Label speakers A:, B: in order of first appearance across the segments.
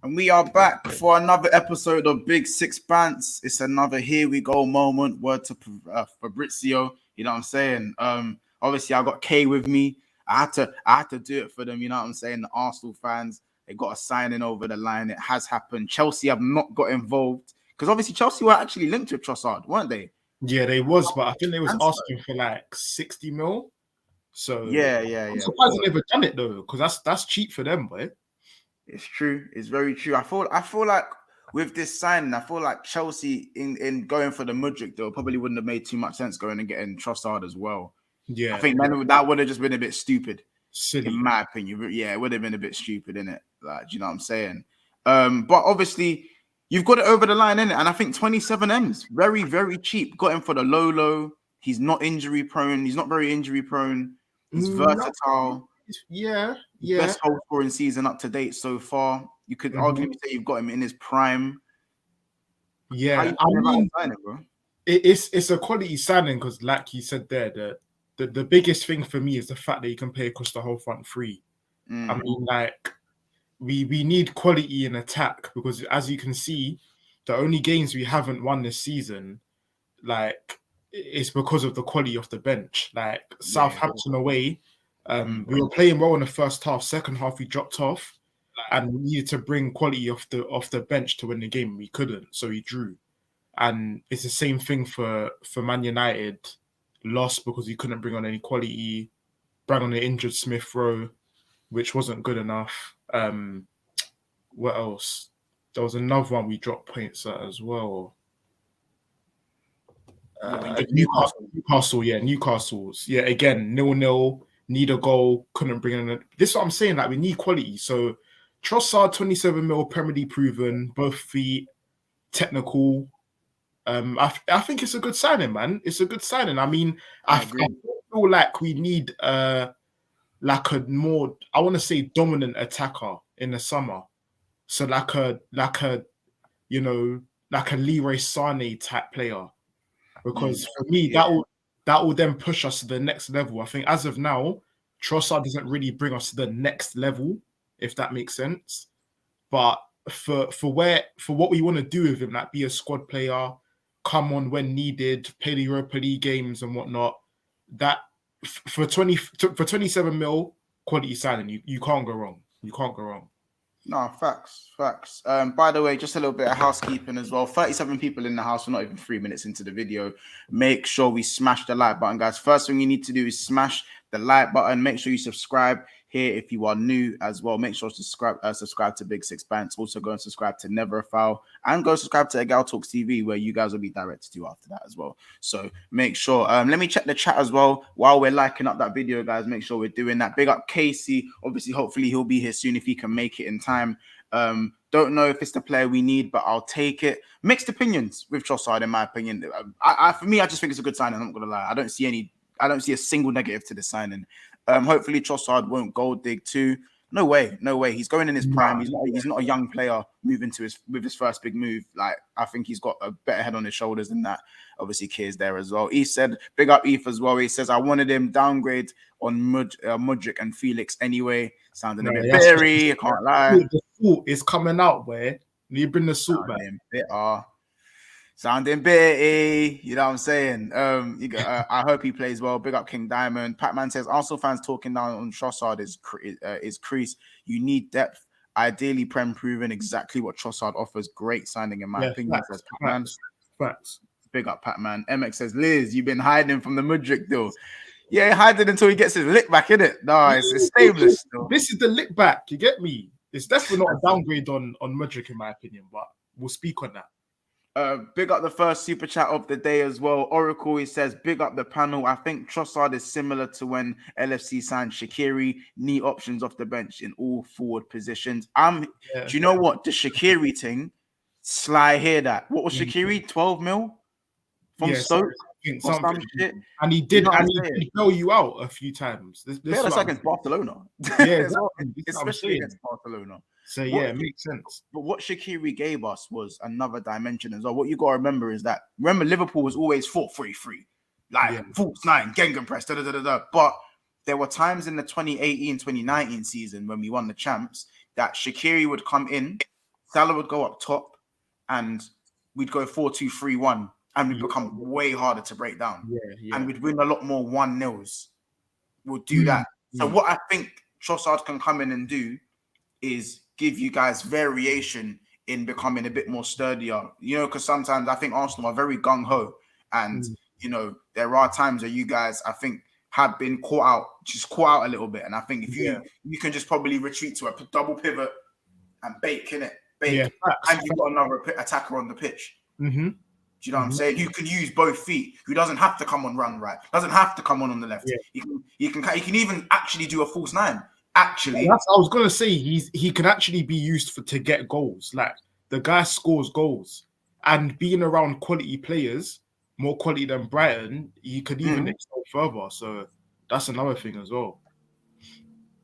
A: And we are back for another episode of Bigsixbants. It's another here we go moment. Word to Fabrizio. You know what I'm saying? Obviously I got K with me. I had to do it for them. You know what I'm saying? The Arsenal fans, they got a signing over the line. It has happened. Chelsea have not got involved because obviously Chelsea were actually linked with Trossard, weren't they?
B: Yeah, they was, but I think they was asking for like 60 mil. So
A: yeah.
B: I'm surprised they never done it though, because that's cheap for them, boy.
A: It's true. It's very true. I feel like with this signing, I feel like Chelsea in going for the Mudryk deal probably wouldn't have made too much sense going and getting Trossard as well.
B: Yeah,
A: I think that would have just been a bit stupid,
B: silly,
A: in my opinion. Yeah, it would have been a bit stupid, innit? Like, do you know what I'm saying? But obviously, you've got it over the line, innit? And I think 27 M's, very, very cheap. Got him for the low. He's not injury prone. He's not very injury prone. He's versatile.
B: Yeah.
A: Best goal scoring season up to date so far. You could arguably say you've got him in his prime.
B: Yeah, I mean, signing, bro? It's a quality signing because, like you said there, the biggest thing for me is the fact that you can play across the whole front three. I mean, like we need quality in attack because, as you can see, the only games we haven't won this season, like, it's because of the quality of the bench. Like Southampton away. We were playing well in the first half. Second half, we dropped off, and we needed to bring quality off the bench to win the game. We couldn't, so we drew. And it's the same thing for Man United. Lost because we couldn't bring on any quality. Brought on the injured Smith Rowe, which wasn't good enough. What else? There was another one we dropped points at as well. Newcastle. Yeah, again, 0-0. Need a goal, couldn't bring in. This is what I'm saying. Like, we need quality. So Trossard, 27 mil, Premier League proven, both feet, technical. I think it's a good signing, man. It's a good signing. I mean, I feel like we need like a more, I want to say, dominant attacker in the summer. So like a Leroy Sané type player. Because for me, that will then push us to the next level. I think as of now, Trossard doesn't really bring us to the next level, if that makes sense. But for what we want to do with him, like be a squad player, come on when needed, play the Europa League games and whatnot, that for 27 mil quality signing, you can't go wrong. You can't go wrong.
A: No, facts. By the way, just a little bit of housekeeping as well. 37 people in the house. We're not even 3 minutes into the video. Make sure we smash the like button, guys. First thing you need to do is smash the like button. Make sure you subscribe here if you are new as well. Make sure to subscribe to Bigsixbants. Also go and subscribe to Never a Foul and go subscribe to EGALTALKS TV, where you guys will be directed to after that as well. So make sure. Let me check the chat as well while we're liking up that video, guys. Make sure we're doing that. Big up KC. Obviously, hopefully he'll be here soon if he can make it in time. Don't know if it's the player we need, but I'll take it. Mixed opinions with Trossard, in my opinion. For me, I just think it's a good signing. I'm not gonna lie. I don't see a single negative to the signing. Hopefully Trossard won't goal dig too. No way. He's going in his prime. He's not a young player moving to his first big move. Like, I think he's got a better head on his shoulders than that. Obviously, Kier's there as well. He said, big up Eth as well. He says, I wanted him downgrade on Mudryk and Felix anyway. Sounding a bit bittery. I can't lie.
B: The salt is coming out, where you bring the salt back.
A: Sounding bitty, you know what I'm saying? I hope he plays well. Big up King Diamond. Pac-Man says, Arsenal fans talking down on Trossard is crease. You need depth. Ideally, Prem proven exactly what Trossard offers. Great signing, in my opinion. Says Pac-Man.
B: Facts.
A: Big up Pac-Man. MX says, Liz, you've been hiding from the Mudryk deal. Yeah, hiding until he gets his lick back, innit? No, it's stainless still.
B: This is the lick back, you get me? It's definitely not a downgrade on Mudryk, in my opinion, but we'll speak on that.
A: Big up the first super chat of the day as well. Oracle, he says, big up the panel. I think Trossard is similar to when LFC signed Shaqiri. Need options off the bench in all forward positions. Do you know what? The Shaqiri thing, Sly hear that. What was Shaqiri? 12 mil from Stoke?
B: Some shit. And he did bail you out a few times.
A: That's against Barcelona.
B: Yeah,
A: especially against Barcelona.
B: So it makes sense.
A: But what Shaqiri gave us was another dimension as well. What you got to remember is that Liverpool was always 4-3-3, like false nine, Gegenpress, But there were times in the 2018-2019 season when we won the champs that Shaqiri would come in Salah would go up top, and we'd go 4-2-3-1, and we'd become way harder to break down. And we'd win a lot more 1-0s. We'll do that. So what I think Trossard can come in and do is give you guys variation in becoming a bit more sturdier. You know, because sometimes I think Arsenal are very gung-ho, and you know, there are times where you guys, I think, have been caught out a little bit. And I think if you can just probably retreat to a double pivot and bake, and you've got another attacker on the pitch. Do you know what I'm saying? You can use both feet. Who doesn't have to come on run right, doesn't have to come on the left. He can even actually do a false 9. Actually,
B: I was gonna say he can actually be used to get goals. Like, the guy scores goals, and being around quality players, more quality than Brighton, he could even excel further. So that's another thing as well.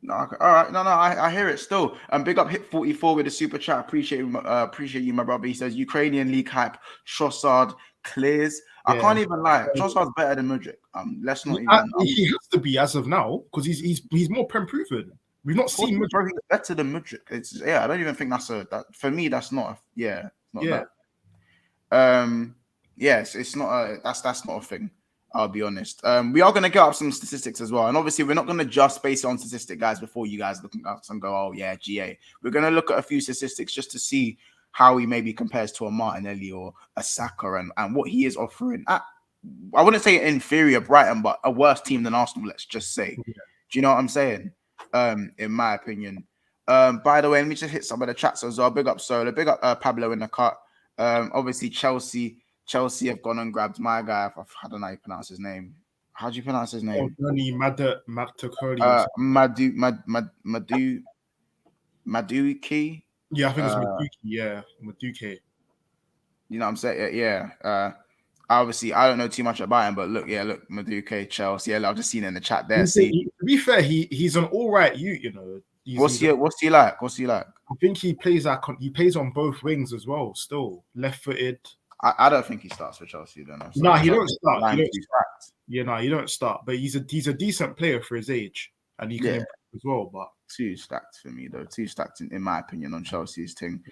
A: No, okay. All right. No, I hear it still. Big up Hit 44 with the super chat. Appreciate you, my brother. He says Ukrainian league hype. Trossard clears. I can't even lie. Trossard's better than Mudryk. Let's not even.
B: He has to be as of now, because he's more prem proven. We've not seen
A: Mudryk better than Mudryk. I don't even think that's for me. That's not that. Yes, it's not that's not a thing. I'll be honest. We are going to get up some statistics as well, and obviously we're not going to just base it on statistics, guys. Before you guys look at us and go, oh yeah, GA. We're going to look at a few statistics just to see how he maybe compares to a Martinelli or a Saka and what he is offering. I wouldn't say inferior Brighton, but a worse team than Arsenal. Let's just say. Do you know what I'm saying? In my opinion. By the way, let me just hit some of the chats as well. Big up Sola, big up Pablo in the cut. Obviously Chelsea have gone and grabbed my guy. I don't know how you pronounce his name. How do you pronounce his name? Mudryk.
B: Yeah, I think it's Mudryk. Yeah, Mudryk.
A: You know what I'm saying? Yeah. Obviously, I don't know too much about him, but look, Mudryk, Chelsea. Yeah, I've just seen it in the chat there.
B: To be fair, he's an all right youth, you know.
A: What's he like?
B: I think he plays on both wings as well. Still left-footed.
A: I don't think he starts for Chelsea. Then
B: no, he don't start. He don't start. But he's a decent player for his age, and he can improve as well. But
A: too stacked for me though. Too stacked in my opinion on Chelsea's thing.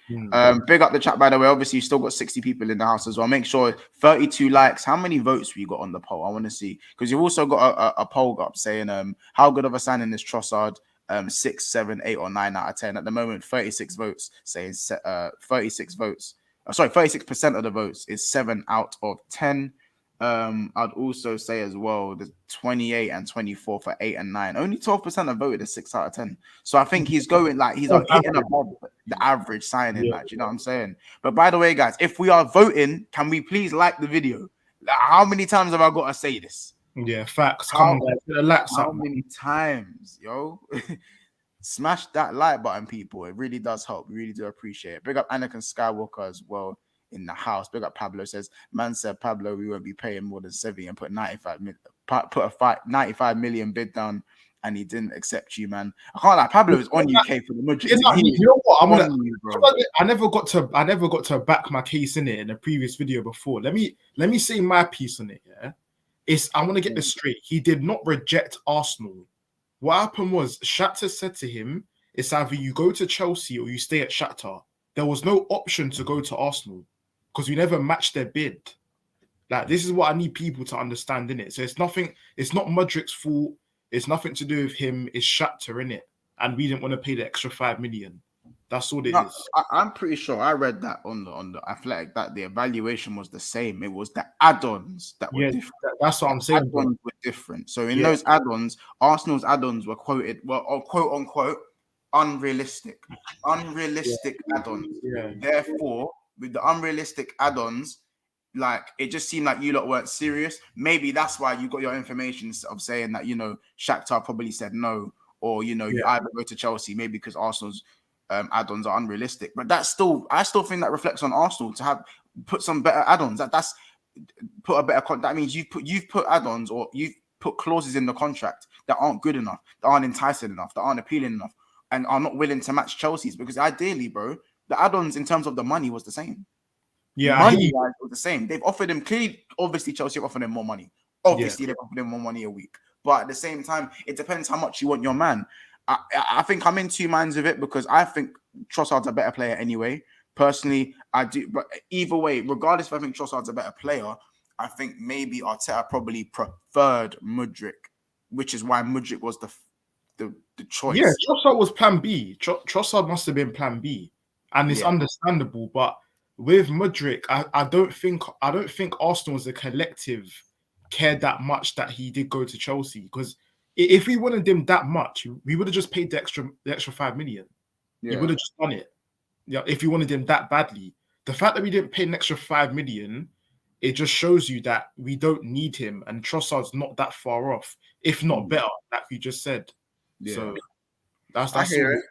A: Big up the chat, by the way. Obviously, you still got 60 people in the house as well. Make sure 32 likes. How many votes we got on the poll? I want to see, because you've also got a poll up saying how good of a signing is Trossard. 6, 7, 8, or 9 out of 10. At the moment, 36 votes saying 36 votes. 36% of the votes is 7 out of 10. I'd also say as well, the 28 and 24 for 8 and 9. Only 12% have voted as 6 out of 10. So I think he's going he's hitting above the average signing. You know what I'm saying? But by the way, guys, if we are voting, can we please like the video? How many times have I got to say this?
B: Yeah, facts. Come on, guys.
A: How many times, yo? Smash that like button, people. It really does help. We really do appreciate it. Big up Anakin Skywalker as well in the house. Big up Pablo says, man said, Pablo, we won't be paying more than 70 and put 95 million bid down, and he didn't accept you, man. I can't lie. Pablo is on UK for the Mudryk.
B: You know what? I never got to back my case in it in a previous video before. Let me say my piece on it. Yeah. I want to get this straight. He did not reject Arsenal. What happened was Shakhtar said to him, it's either you go to Chelsea or you stay at Shakhtar. There was no option to go to Arsenal because we never matched their bid. Like, this is what I need people to understand, in it. So it's not Mudryk's fault. It's nothing to do with him. It's Shakhtar, in it. And we didn't want to pay the extra 5 million. That's all it is.
A: I'm pretty sure I read that on the Athletic that the evaluation was the same. It was the add-ons that were different.
B: That's what I'm saying.
A: Add-ons were different. So in those add-ons, Arsenal's add-ons were quoted, quote unquote, unrealistic add-ons. Yeah. Therefore, with the unrealistic add-ons, like, it just seemed like you lot weren't serious. Maybe that's why you got your information of saying that, Shakhtar probably said no, or you either go to Chelsea, maybe because Arsenal's add-ons are unrealistic. But I still think that reflects on Arsenal to have put some better add-ons. That's put a better that means you've put add-ons, or you've put clauses in the contract that aren't good enough, that aren't enticing enough, that aren't appealing enough, and are not willing to match Chelsea's. Because ideally, bro, the add-ons in terms of the money was the same.
B: Yeah,
A: money was the same. They've offered him, clearly, obviously Chelsea have offered him more money. Obviously, they've offered him more money a week. But at the same time, it depends how much you want your man. I think I'm in two minds of it, because I think Trossard's a better player anyway. Personally, I do. But either way, regardless if I think Trossard's a better player, I think maybe Arteta probably preferred Mudryk, which is why Mudryk was the choice.
B: Yeah, Trossard was plan B. Trossard must have been plan B, and it's understandable. But with Mudryk, I don't think Arsenal as a collective cared that much that he did go to Chelsea, because if we wanted him that much, we would have just paid the extra 5 million. Yeah. You would have just done it. Yeah, if you wanted him that badly. The fact that we didn't pay an extra 5 million, it just shows you that we don't need him, and Trossard's not that far off, if not better, like you just said. Yeah. So that's
A: I hear it.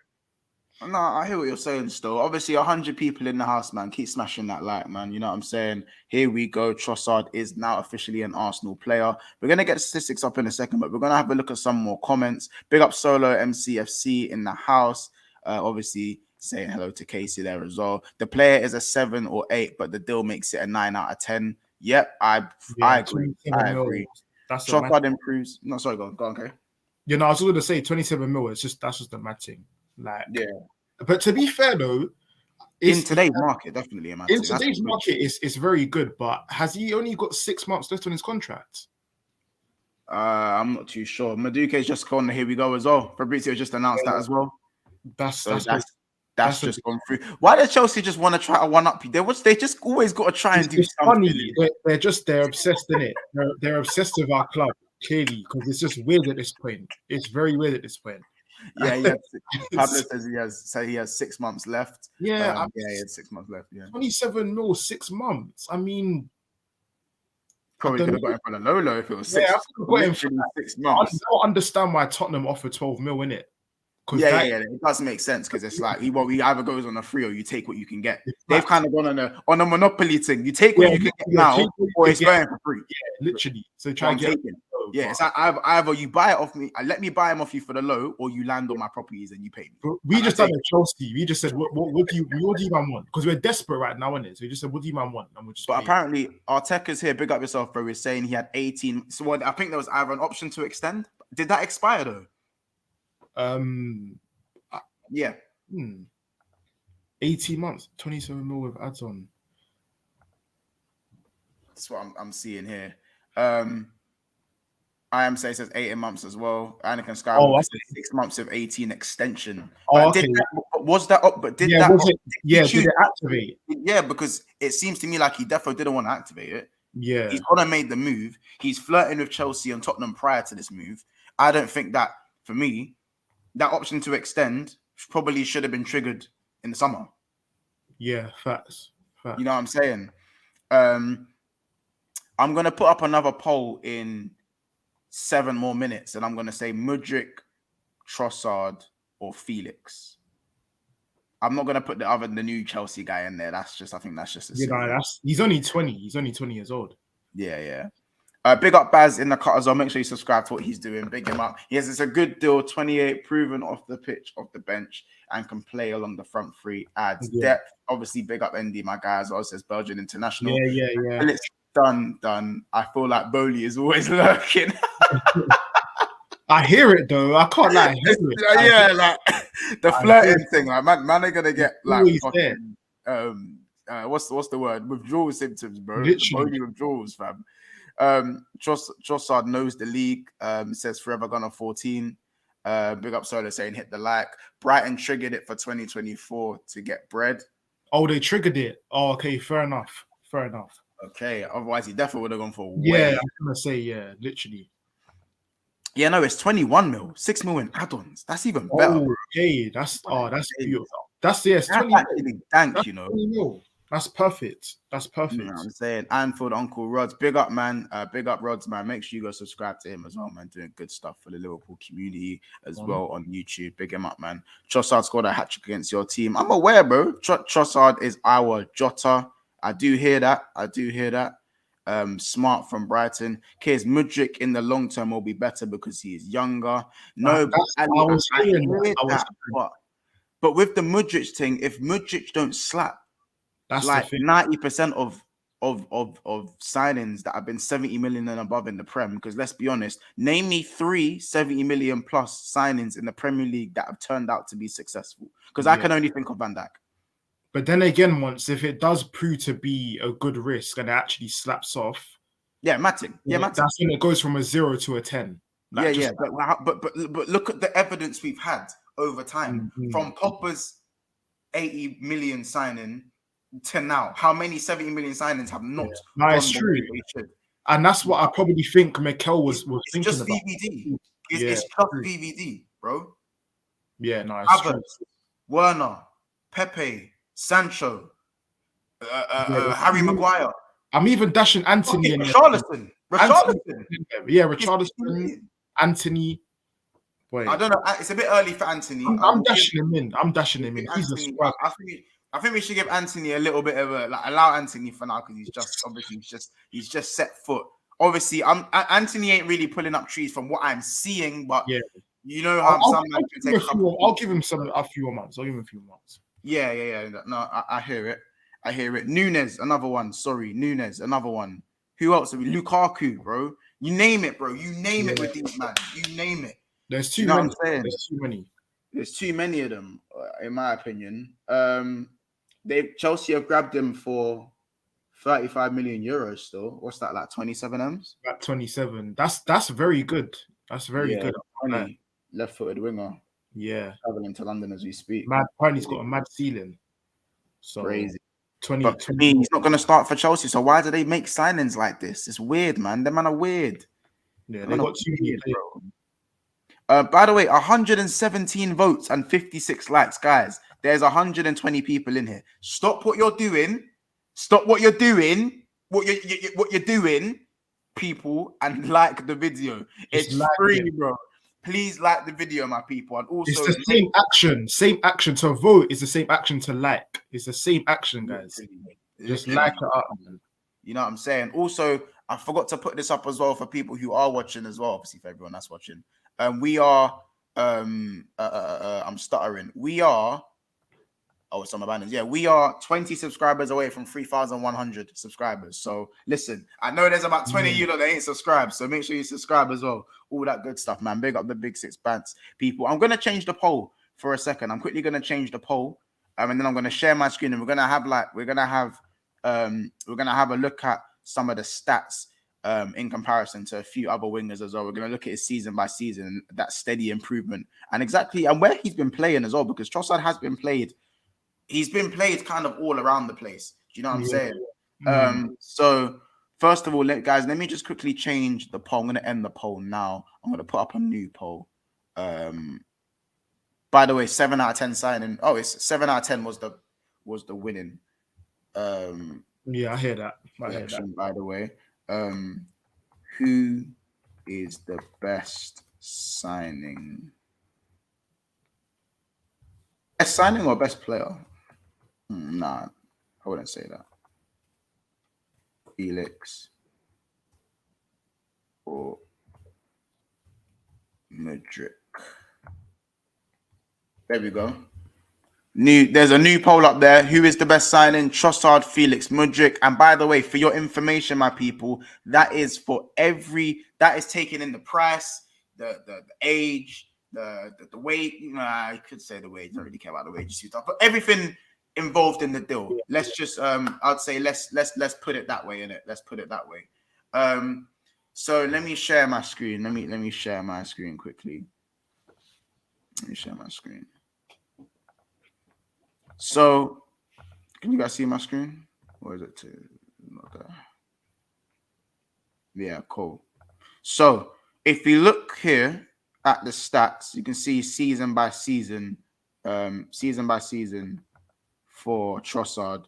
A: No, I hear what you're saying still. Obviously, 100 people in the house, man. Keep smashing that like, man. You know what I'm saying? Here we go. Trossard is now officially an Arsenal player. We're going to get the statistics up in a second, but we're going to have a look at some more comments. Big up Solo MCFC in the house. Obviously, saying hello to Casey there as well. The player is a 7 or 8, but the deal makes it a 9 out of 10. Yep, I agree. I agree. Trossard improves. No, sorry, go on, okay.
B: You know, I was going to say 27 mil. That's just the mad thing. Like, yeah. But to be fair though,
A: in today's market, definitely a mad thing.
B: In today's market, it's very good. But has he only got 6 months left on his contract?
A: I'm not too sure. Mudryk is just gone. Here we go as well. Fabrizio just announced that as well. That's just gone through. Why does Chelsea just want to try to one up you? They just always got to try and do something.
B: Funny. They're obsessed in it. They're obsessed with our club, clearly, because it's just weird at this point. It's very weird at this point.
A: Yeah. Pablo says he has 6 months left.
B: Yeah,
A: he had 6 months left. Yeah,
B: 27 mil, 6 months. I mean,
A: probably could have got him for the Lolo if it was 6 months.
B: I don't understand why Tottenham offered 12 mil in it.
A: Yeah, it does make sense, because it's like he either goes on a free or you take what you can get. They've kind of gone on a monopoly thing. You take what you can get now, or it's going for free.
B: Yeah, literally. So try and get it.
A: Yeah, it's like either you buy it off me, let me buy them off you for the low, or you land on my properties and you pay me.
B: But we just done a Chelsea. We just said, what do you man want? Because we're desperate right now, isn't it? So we just said, what do you man want? And we'll just.
A: But apparently, Arteta's here. Big up yourself, bro. We're saying he had 18. So I think there was either an option to extend. Did that expire though? Yeah.
B: 18 months, 27 mil with ads on.
A: That's what I'm seeing here. I am saying it says 18 months as well. Anakin Skywalker says 6 months of 18 extension.
B: Okay.
A: Did it
B: activate?
A: Yeah, because it seems to me like he definitely didn't want to activate it.
B: Yeah.
A: He's gonna make the move. He's flirting with Chelsea and Tottenham prior to this move. I don't think that, for me, that option to extend probably should have been triggered in the summer.
B: Yeah, facts.
A: You know what I'm saying? I'm going to put up another poll in 7 more minutes, and I'm going to say Mudryk, Trossard, or Felix. I'm not going to put the new Chelsea guy in there. I think that's just
B: he's only 20. He's only 20 years old.
A: Yeah. Big up Baz in the cut as well. Make sure you subscribe to what he's doing. Big him up. Yes, it's a good deal. 28, proven off the pitch, off the bench, and can play along the front three. Adds depth. Obviously, big up Andy, my guy as well. Says Belgian international.
B: Yeah.
A: And it's done. I feel like Bowley is always lurking.
B: I hear it though. I can't lie.
A: Like the flirting thing. Like man are gonna get like fucking, what's the word? Withdrawal symptoms, bro. Bowley withdrawals, fam. Trossard knows the league. Says forever gonna 14. Big up Solo saying hit the like. Brighton triggered it for 2024 to get bread.
B: Oh, they triggered it. Oh, okay, fair enough.
A: Okay, otherwise he definitely would have gone for
B: I was gonna say literally.
A: Yeah, no, it's 21 mil, 6 mil in add-ons. That's even better.
B: Okay, that's beautiful. That's 20
A: actually dank, you know.
B: 20 mil. That's perfect. You know
A: what I'm saying, Anfield Uncle Rods, big up, man. Big up, Rods, man. Make sure you go subscribe to him as well, man. Doing good stuff for the Liverpool community as well on YouTube. Big him up, man. Trossard scored a hat trick against your team. I'm aware, bro. Trossard is our Jota. I do hear that. Smart from Brighton. Case Mudryk in the long term will be better because he is younger. No, but with the Mudryk thing, if Mudryk don't slap, that's like 90% of signings that have been 70 million and above in the Prem. Because let's be honest, name me 3 70 million plus signings in the Premier League that have turned out to be successful. Because I can only think of Van Dijk.
B: But then again, if it does prove to be a good risk and it actually slaps off,
A: Matic.
B: That's when it goes from a 0 to a 10.
A: But look at the evidence we've had over time from Popper's 80 million signing to now. How many 70 million signings have not?
B: No, it's true. And that's what I probably think Mikel was thinking
A: just
B: about.
A: VVD. It's just VVD, bro.
B: Yeah, no, it's true.
A: Werner, Pepe, Sancho, Harry Maguire.
B: I'm even dashing Anthony in
A: Richarlison.
B: Yeah, Richarlison, Anthony. Wait.
A: I don't know. It's a bit early for Anthony.
B: I'm dashing him in. He's a scrub.
A: I think we should give Anthony a little bit of allow Anthony for now, because he's just set foot. Obviously, Anthony ain't really pulling up trees from what I'm seeing, but you know how
B: I'll give him a few months.
A: Yeah. No, I hear it. Nunes, another one. Nunes, another one. Who else? Lukaku, bro. You name it, bro. You name it with these man. You name it.
B: There's too many.
A: There's too many of them, in my opinion. Chelsea have grabbed him for 35 million euros still. What's that, like 27 M's?
B: Like 27. That's very good. That's very good.
A: Left-footed winger.
B: Yeah.
A: Traveling to London as we speak.
B: Apparently he's got a mad ceiling. So
A: crazy.
B: 20.
A: But to me, he's not going to start for Chelsea. So why do they make signings like this? It's weird, man. Them man are weird.
B: Yeah, they got too weird,
A: bro. By the way, 117 votes and 56 likes, guys. There's 120 people in here. Stop what you're doing. Stop what you're doing. What you're doing, people, and like the video. It's free, bro. Please like the video, my people. And also,
B: it's the same action. Same action to vote is the same action to like. It's the same action, guys. Just like it up, man.
A: You know what I'm saying? Also, I forgot to put this up as well for people who are watching as well. Obviously, for everyone that's watching. We are I'm stuttering. We are it's on my banners. Yeah, we are 20 subscribers away from 3,100 subscribers. So listen, I know there's about 20 of you that ain't subscribed, so make sure you subscribe as well. All that good stuff, man. Big up the Bigsixbants people. I'm gonna change the poll for a second. I'm quickly gonna change the poll, and then I'm gonna share my screen, and we're gonna have a look at some of the stats in comparison to a few other wingers as well. We're going to look at his season by season, that steady improvement, and where he's been playing as well, because Trossard has been played. He's been played kind of all around the place. Do you know what I'm saying? So first of all, guys, let me just quickly change the poll. I'm going to end the poll now. I'm going to put up a new poll. By the way, 7 out of 10 signing. Oh, it's 7 out of 10 was the winning.
B: Yeah, I hear that.
A: By the way. Who is the best signing? Best signing or best player? Nah, I wouldn't say that. Felix or Mudryk. There we go. There's a new poll up there. Who is the best signing? Trossard, Felix, Mudryk. And by the way, for your information, my people, that is that is taking in the price, the age, the weight. I could say the weight. I don't really care about the wages stuff, but everything involved in the deal. Let's just I'd say let's put it that way, innit? Let's put it that way. So let me share my screen. Let me share my screen quickly. Let me share my screen. So, can you guys see my screen? Or is it not there? Yeah, cool. So, if you look here at the stats, you can see season by season for Trossard.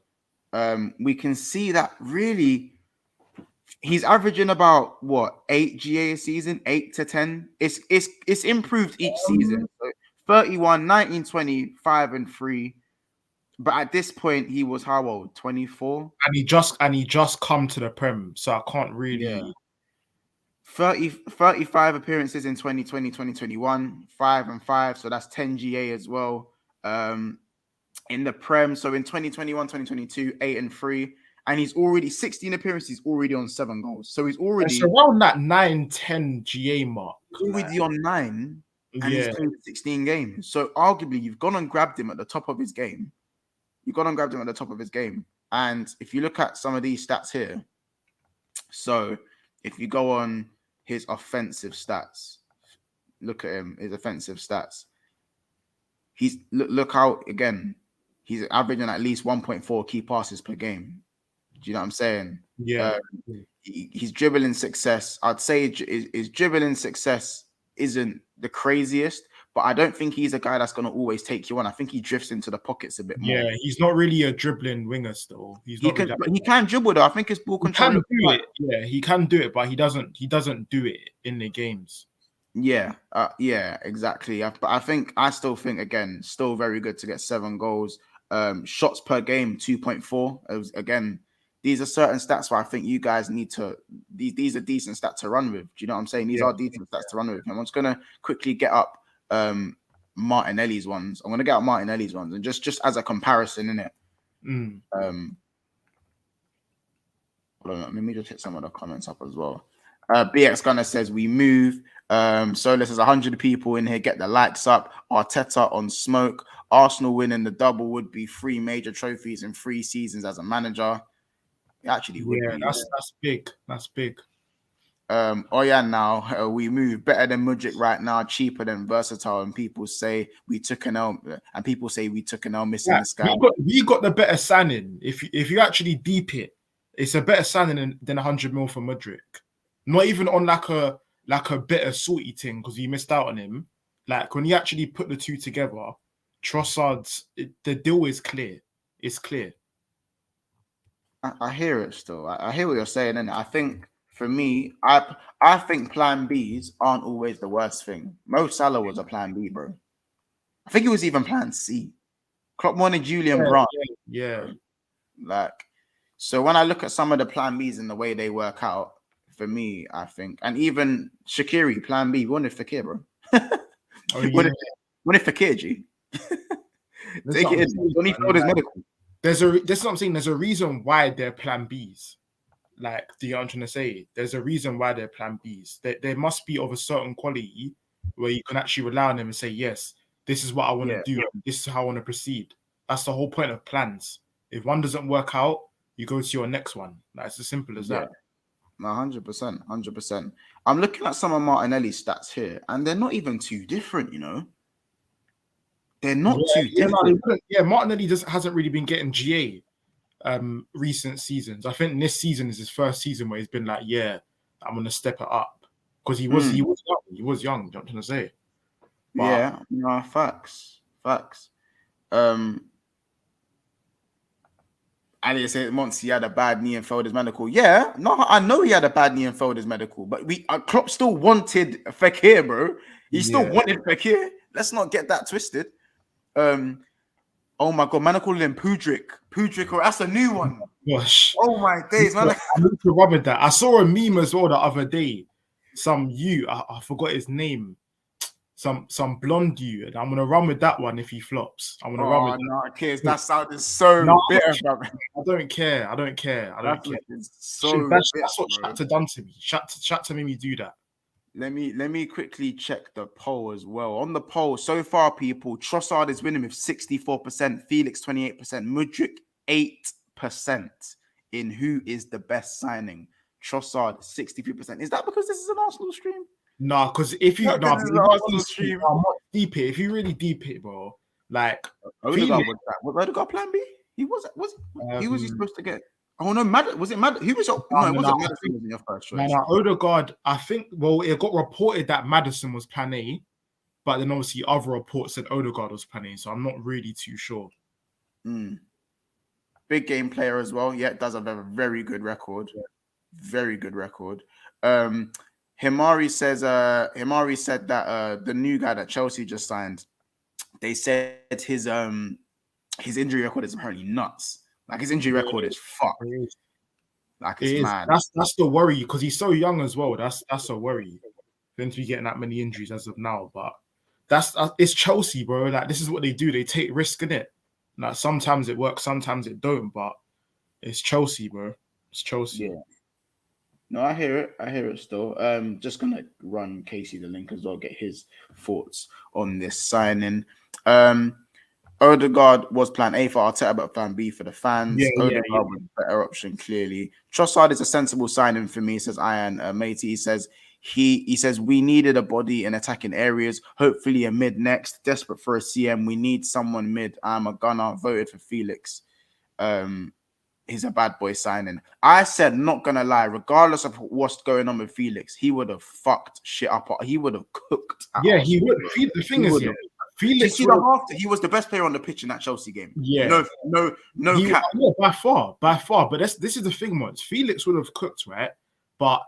A: We can see that really he's averaging about 8 GA a season, 8 to 10. It's improved each season. So 31, 19, 20, 5 and 3. But at this point, he was how old? 24?
B: And he just come to the Prem, so I can't really...
A: 35 appearances in 2020, 2021, 5 and 5, so that's 10 GA as well. In the Prem, so in 2021, 2022, 8 and 3. And he's already 16 appearances, already on 7 goals. So he's already...
B: It's around that 9-10 GA mark.
A: Already on 9, and he's played 16 games. So arguably, you've gone and grabbed him at the top of his game. You got to grab him at the top of his game. And if you look at some of these stats here, so if you go on his offensive stats, look at him, his offensive stats. He's look how again, he's averaging at least 1.4 key passes per game. Do you know what I'm saying?
B: Yeah.
A: His dribbling success, I'd say his dribbling success isn't the craziest, but I don't think he's a guy that's going to always take you on. I think he drifts into the pockets a bit more.
B: Yeah, he's not really a dribbling winger still. He
A: can dribble though. I think his ball control.
B: He can do it. Yeah, he can do it, but he doesn't do it in the games.
A: Yeah, exactly. I still think again, still very good to get 7 goals. Shots per game 2.4. Again, these are certain stats where I think you guys need to. These are decent stats to run with. Do you know what I'm saying? These are decent stats to run with. And I'm just gonna quickly get up Martinelli's ones. I'm gonna get up Martinelli's ones and just as a comparison, innit? Hold on, let me just hit some of the comments up as well. BX Gunner says we move. Solar says 100 people in here. Get the likes up. Arteta on smoke. Arsenal winning the double would be 3 major trophies in 3 seasons as a manager. It actually would be.
B: That's big. That's big.
A: Now we move better than Mudryk right now, cheaper than versatile, and people say we took an L, missing this guy.
B: We got the better signing. If you actually deep it, it's a better signing than 100 mil for Mudryk. Not even on like a better salty thing because you missed out on him. Like when you actually put the two together, Trossard's the deal is clear. It's clear.
A: I hear it still. I hear what you're saying, and I think for me, I think plan Bs aren't always the worst thing. Mo Salah was a plan B, bro. I think it was even plan C. Klopp wanted Julian Brandt.
B: Yeah.
A: Like, so when I look at some of the plan Bs and the way they work out, for me, I think, and even Shaqiri, plan B, wanted Fekir, bro. Wanted Fekir, G. Take it in. Don't he failed his medical?
B: This is what I'm saying. There's a reason why they're plan Bs. Like, do you know what I'm trying to say? There's a reason why they're plan Bs. They must be of a certain quality where you can actually rely on them and say, yes, this is what I want to do. This is how I want to proceed. That's the whole point of plans. If one doesn't work out, you go to your next one. Like, it's as simple as that.
A: No, 100%, 100%. I'm looking at some of Martinelli's stats here, and they're not even too different, you know? They're not too different.
B: Martinelli hasn't really been getting GA recent seasons. I think this season is his first season where he's been like, I'm going to step it up. Because he was young. He was young, you know what I'm trying to say. But,
A: Facts. Ali said once he had a bad knee and failed his medical. Yeah, no, I know he had a bad knee and failed his medical, but Klopp still wanted Fekir, bro. He still wanted Fekir. Let's not get that twisted. Oh my god, man, I call him Mudryk. That's a new one.
B: Gosh.
A: Oh my days, man.
B: I need to rub with that. I saw a meme as well the other day. I forgot his name. Some blonde you, and I'm gonna run with that one if he flops. I'm gonna run with that.
A: Kids, that sounded so bitter, bro.
B: I don't care.
A: So
B: that's what Chapter done to me. Chapter made me do that.
A: Let me quickly check the poll as well. On the poll, so far, people, Trossard is winning with 64%, Felix 28%, Mudryk 8% in who is the best signing. Trossard 63%. Is that because this is an Arsenal stream?
B: No, because if you deep it, if you really deep it, bro, like
A: Odegaard plan B? He was supposed to get? Oh no, was it Mad? Who was? No, it wasn't Maddison was in your first choice.
B: No, Odegaard. I think. Well, it got reported that Maddison was plan A, but then obviously other reports said Odegaard was plan A. So I'm not really too sure.
A: Big game player as well. Yeah, does have a very good record. Very good record. Himari said that the new guy that Chelsea just signed, they said his injury record is apparently nuts. Like his injury record is fucked. Like it's mad.
B: That's the worry because he's so young as well. That's a worry. For him to be getting that many injuries as of now, but it's Chelsea, bro. Like this is what they do. They take risk in it. Like sometimes it works, sometimes it don't. But it's Chelsea, bro. It's Chelsea.
A: Yeah. No, I hear it still. Just gonna run Casey the link as well, get his thoughts on this signing. Odegaard was plan A for Arteta, but plan B for the fans. Odegaard was a better option, clearly. Trossard is a sensible signing for me, says Ian Matey. He says he says we needed a body in attacking areas, hopefully a mid next. Desperate for a CM. We need someone mid. I'm a gunner. Voted for Felix. He's a bad boy signing. I said, not gonna lie, regardless of what's going on with Felix, he would have fucked shit up. He would have cooked.
B: He would. The thing is, Felix,
A: he was the best player on the pitch in that Chelsea game.
B: Yeah,
A: no cap.
B: By far. But this is the thing, Mons. Felix would have cooked, right? But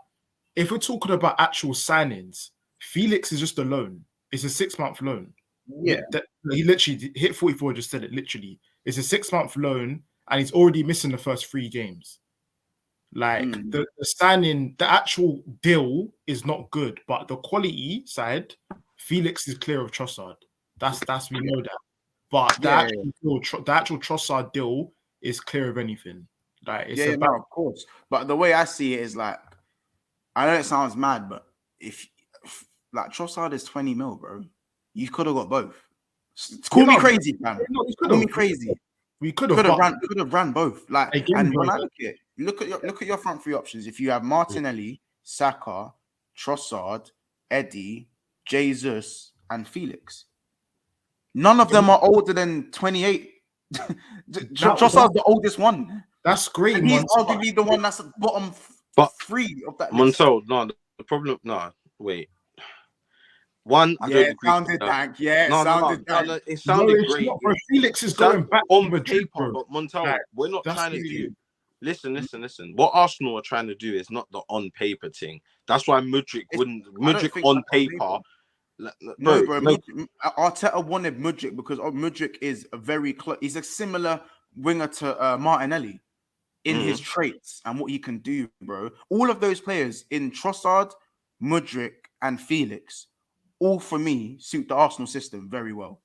B: if we're talking about actual signings, Felix is just a loan. It's a 6-month loan.
A: Yeah,
B: he literally hit 44. Just said it. Literally, it's a 6-month loan. And he's already missing the first 3 games. Like the signing, the actual deal is not good, but the quality side, Felix is clear of Trossard. That's we know that. But the actual Trossard deal is clear of anything. Like it's
A: of course. But the way I see it is like, I know it sounds mad, but if like Trossard is 20 mil, bro, you could have got both. Call me crazy, man. Call me crazy.
B: We could have
A: ran both. Like,
B: again,
A: and when I look at your front 3 options. If you have Martinelli, Saka, Trossard, Eddie, Jesus, and Felix, none of them are older than 28. Trossard's the oldest one.
B: That's great.
A: And he's arguably the one that's at bottom 3 of that list.
C: Montel, no, the problem. No, wait. One, I don't agree.
A: Sounded dank. Yeah,
C: it sounded great.
B: Not, Felix is going back
C: on paper, but Montel, we're not trying to do. Listen. What Arsenal are trying to do is not the on paper thing. That's why Mudryk wouldn't. Mudryk on paper.
A: No, bro. Arteta wanted Mudryk because Mudryk is he's a similar winger to Martinelli in his traits and what he can do, bro. All of those players in Trossard, Mudryk, and Felix, all for me suit the Arsenal system very well.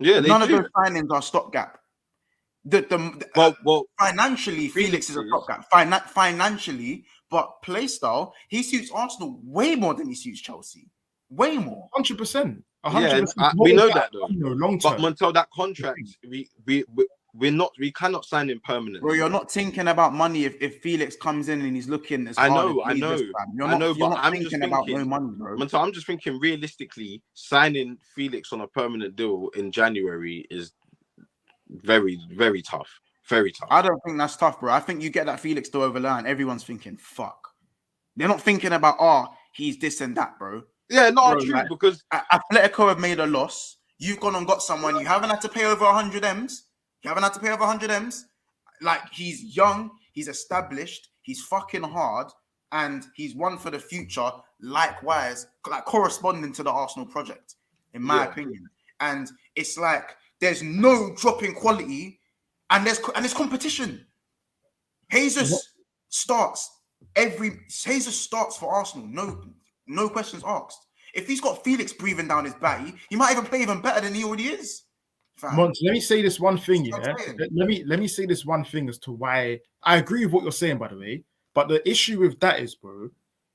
C: Yeah,
A: none of those signings are stopgap. Financially, Felix is a stopgap. Financially, but play style, he suits Arsenal way more than he suits Chelsea. Way more.
B: 100%.
C: We know that though.
B: Long term.
C: But until that contract, we cannot sign him permanently.
A: Bro, you're not thinking about money if Felix comes in and he's looking as hard.
C: I know. I'm thinking about no money, bro. Montel, I'm just thinking realistically, signing Felix on a permanent deal in January is very, very tough. Very tough.
A: I don't think that's tough, bro. I think you get that Felix to over line. Everyone's thinking, fuck. They're not thinking about, he's this and that, bro.
C: Yeah, no, true, like, because
A: Atletico have made a loss. You've gone and got someone. You haven't had to pay over 100 M's. Like, he's young, he's established, he's fucking hard, and he's one for the future. Likewise, like corresponding to the Arsenal project, in my opinion. And it's like there's no drop in quality, and there's competition. Jesus starts for Arsenal. No questions asked. If he's got Felix breathing down his back, he might even play even better than he already is.
B: Mons, let me say this one thing, Let me say this one thing as to why I agree with what you're saying, by the way. But the issue with that is, bro,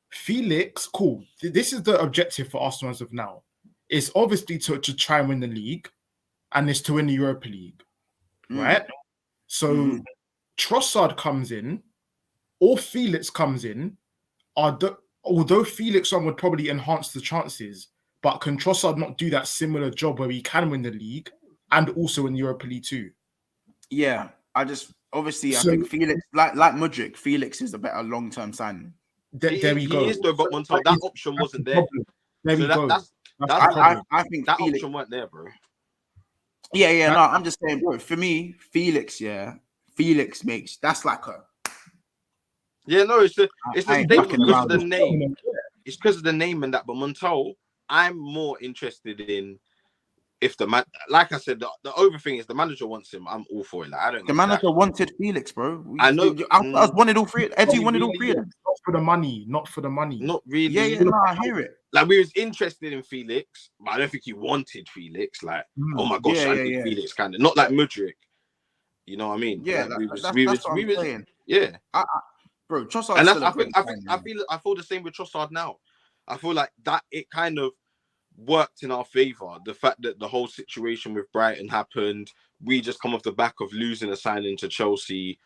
B: Felix, cool. This is the objective for Arsenal as of now. It's obviously to try and win the league, and it's to win the Europa League, right? So Trossard comes in, or Felix comes in, although Felix on would probably enhance the chances, but can Trossard not do that similar job where he can win the league and also in Europa League too?
A: Yeah, I think Felix, like Mudryk, Felix is a better long-term signing.
B: There we go.
C: He is though, but Montel, that option wasn't there.
B: There we go.
A: I think
C: that
A: Felix,
C: option weren't there, bro.
A: Yeah. No, I'm just saying, bro. For me, Felix makes that's like a.
C: Yeah, no, it's the statement because of the name. It's because of the name and that. But Montel, I'm more interested in if the man, like I said, the over thing is the manager wants him. I'm all for it. Like, I don't.
A: The manager wanted Felix, bro.
C: I know.
A: I wanted all three. Eddie wanted all three of them.
B: Not for the money.
C: Not really.
A: Yeah. No, I hear it.
C: Like, we was interested in Felix, but I don't think he wanted Felix. Like, oh my gosh, I need Felix, kind of. Not like Mudryk. You know what I mean?
A: Yeah,
C: like,
A: we was saying.
C: Yeah.
A: Bro, Trossard.
C: And I feel the same with Trossard now. I feel like that it kind of worked in our favor. The fact that the whole situation with Brighton happened, we just come off the back of losing a signing to Chelsea,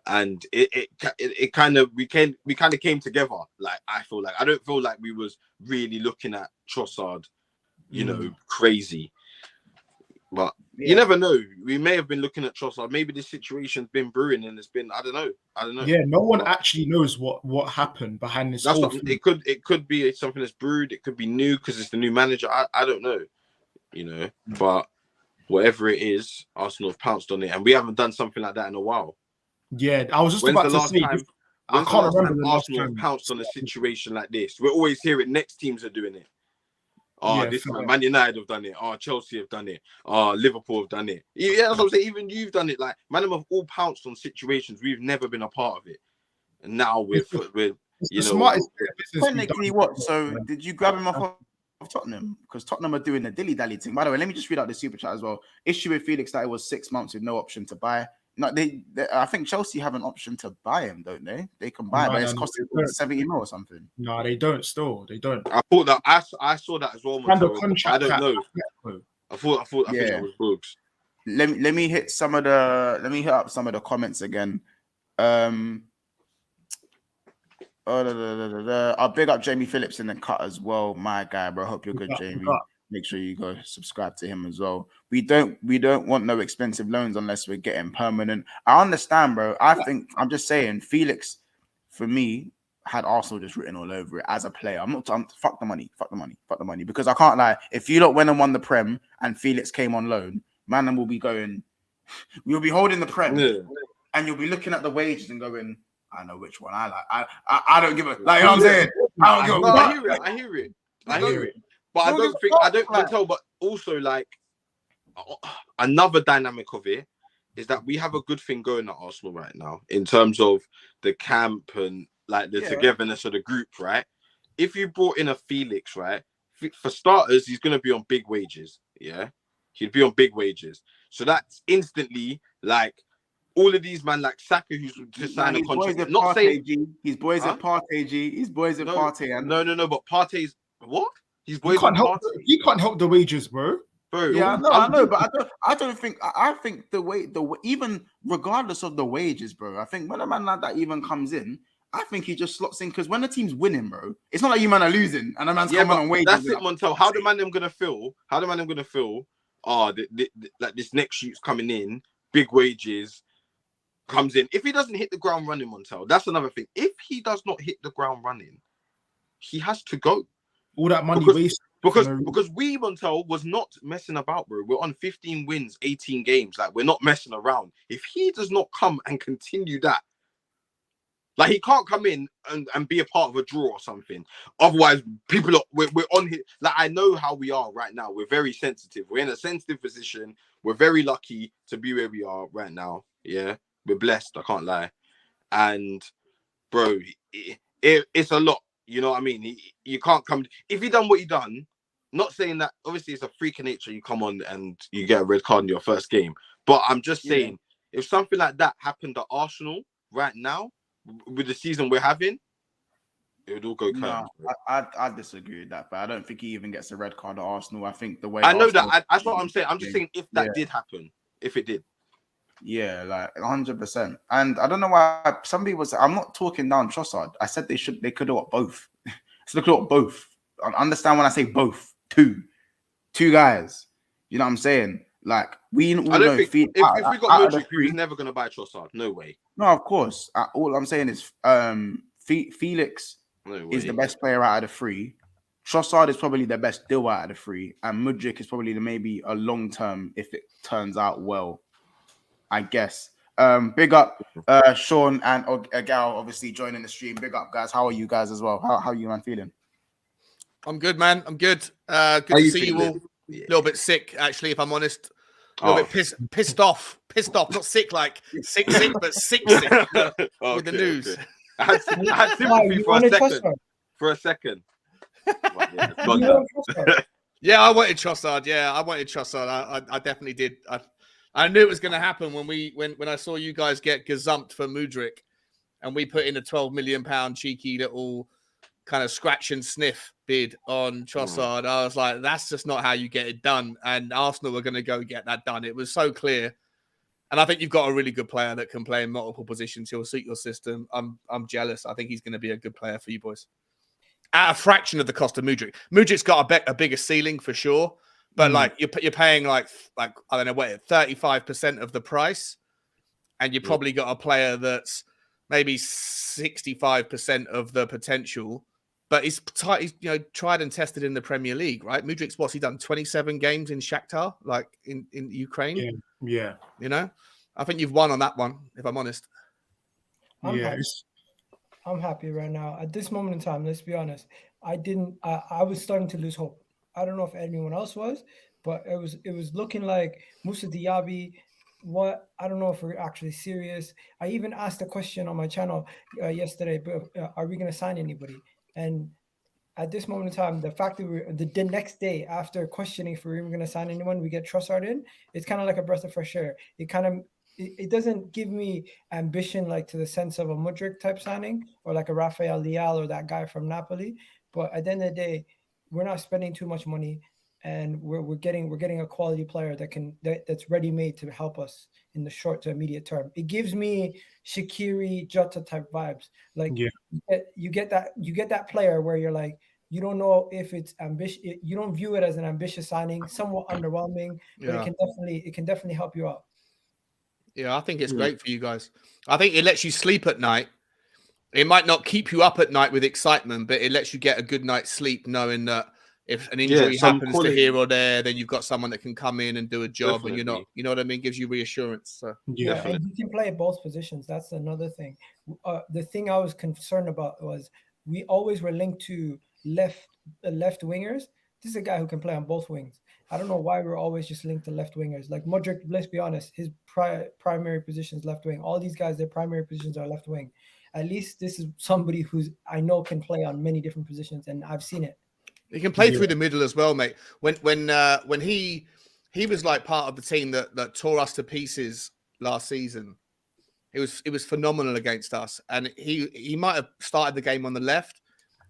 C: and it kind of we kind of came together. Like I don't feel like we was really looking at Trossard, you know, crazy. But you never know. We may have been looking at Trossard. Maybe this situation's been brewing, and it's been I don't know.
B: Yeah, no one actually knows what happened behind this.
C: That's what it could be something that's brewed. It could be new because it's the new manager. I don't know, you know. But whatever it is, Arsenal have pounced on it, and we haven't done something like that in a while.
B: Yeah, I was just about to say. I can't remember the last time
C: Arsenal pounced on a situation like this. We always hear it. Next teams are doing it. Oh, yeah, this Man United have done it. Oh, Chelsea have done it. Oh, Liverpool have done it. Yeah, that's what I'm saying. Even you've done it. Like, man, have all pounced on situations we've never been a part of it, and now we're you know.
B: Smartest
A: technically, what? So, did you grab him off of Tottenham? Because Tottenham are doing the dilly-dally thing. By the way, let me just read out the super chat as well. Issue with Felix that it was 6 months with no option to buy. No, they I think Chelsea have an option to buy him, don't they? They can buy, but it's costing 70 mil or something.
B: No, they don't. Still, they don't.
C: I thought that I saw that as well. I don't know. I thought think that was bugs.
A: Let me hit up some of the comments again. I'll big up Jamie Phillips in the cut as well, my guy, bro. Hope you're good, Jamie. Make sure you go subscribe to him as well. We don't want no expensive loans unless we're getting permanent. I understand, bro. I'm just saying, Felix, for me, had Arsenal just written all over it as a player. Fuck the money, because I can't lie. If you lot went and won the Prem and Felix came on loan, man, will be going. We'll be holding the Prem, and you'll be looking at the wages and going, I know which one I like. I don't give a like. You know what I'm saying? I don't give a.
C: I hear it. But I don't tell. But also, like, another dynamic of it is that we have a good thing going at Arsenal right now in terms of the camp and like the togetherness of the group, right? If you brought in a Felix, right, for starters, he's going to be on big wages. Yeah, he'd be on big wages. So that's instantly like all of these man like Saka who's to sign a contract. Not saying
A: his boys at Partey, G. His boys at Partey.
C: No. But Partey's what? His boys
B: he can't help the wages, bro.
A: Yeah, I know, but I don't think. I think the even regardless of the wages, bro. I think when a man like that even comes in, I think he just slots in because when the team's winning, bro, it's not like you man are losing and a man's coming on wages.
C: That's it, Montel. How the man them gonna feel? Oh, like this next shoot's coming in, big wages, comes in. If he doesn't hit the ground running, Montel, that's another thing. If he does not hit the ground running, he has to go.
B: All that money wasted.
C: Because we, Montel, was not messing about, bro. We're on 15 wins, 18 games. Like, we're not messing around. If he does not come and continue that, like, he can't come in and be a part of a draw or something. Otherwise, we're on here. Like, I know how we are right now. We're very sensitive. We're in a sensitive position. We're very lucky to be where we are right now. Yeah, we're blessed. I can't lie. And, bro, it's a lot. You know what I mean? You can't come if you done what you done. Not saying that obviously it's a freak of nature. You come on and you get a red card in your first game, but I'm just saying if something like that happened at Arsenal right now with the season we're having, it would all go curtains.
A: No, I disagree with that, but I don't think he even gets a red card at Arsenal. I think the way
C: I know that that's what I'm saying. I'm just saying if that did happen, if it did.
A: Yeah, like 100%. And I don't know why some people say I'm not talking down Trossard. I said they could have got both. So look at both. I understand when I say both. Two guys. You know what I'm saying? Like I don't think if we got Mudryk, he's never gonna buy Trossard. No way. No, of course. All I'm saying is Felix is the best player out of the three. Trossard is probably the best deal out of the three, and Mudryk is probably maybe a long term if it turns out well. I guess. Big up Sean and Gal obviously joining the stream. Big up, guys. How are you guys as well? How are you, man, feeling?
D: I'm good, man. I'm good. Good to see you all. A little bit sick, actually, if I'm honest. A little bit pissed off. Not sick, like sick, but sick with the news.
C: Okay. I had sympathy for a second.
D: Yeah, I wanted Trossard. I definitely did. I knew it was going to happen when I saw you guys get gazumped for Mudryk, and we put in a £12 million cheeky little kind of scratch and sniff bid on Trossard. I was like, that's just not how you get it done. And Arsenal were going to go get that done. It was so clear. And I think you've got a really good player that can play in multiple positions. He'll suit your system. I'm jealous. I think he's going to be a good player for you boys. At a fraction of the cost of Mudryk. Mudryk's got a bigger ceiling for sure. But like you're paying like I don't know what 35% of the price. And you probably got a player that's maybe 65% of the potential, but he's tried and tested in the Premier League, right? Mudryk's what's he done? 27 games in Shakhtar, like in Ukraine.
B: Yeah.
D: You know, I think you've won on that one, if I'm honest.
E: I'm happy right now. At this moment in time, let's be honest. I was starting to lose hope. I don't know if anyone else was, but it was looking like Moussa Diaby. I don't know if we're actually serious. I even asked a question on my channel yesterday, but are we going to sign anybody? And at this moment in time, the fact that the next day after questioning if we're even going to sign anyone, we get Trossard in, it's kind of like a breath of fresh air. It doesn't give me ambition like to the sense of a Mudryk type signing or like a Rafael Leal or that guy from Napoli. But at the end of the day, we're not spending too much money. And we're getting a quality player that's ready made to help us in the short to immediate term. It gives me Shaqiri, Jota type vibes. Like you get that player where you're like, you don't know if it's ambitious. You don't view it as an ambitious signing, somewhat underwhelming, but it can definitely help you out.
D: Yeah, I think it's great for you guys. I think it lets you sleep at night. It might not keep you up at night with excitement, but it lets you get a good night's sleep knowing that if an injury happens to here or there, then you've got someone that can come in and do a job. Definitely. And you're not, you know what I mean? Gives you reassurance. So
E: and you can play both positions. That's another thing. The thing I was concerned about was we always were linked to left wingers. This is a guy who can play on both wings. I don't know why we're always just linked to left wingers. Like Mudryk, let's be honest, his primary position is left wing. All these guys, their primary positions are left wing. At least this is somebody who's I know can play on many different positions, and I've seen it.
D: He can play through the middle as well, mate. When he was like part of the team that tore us to pieces last season. It was phenomenal against us, and he might have started the game on the left,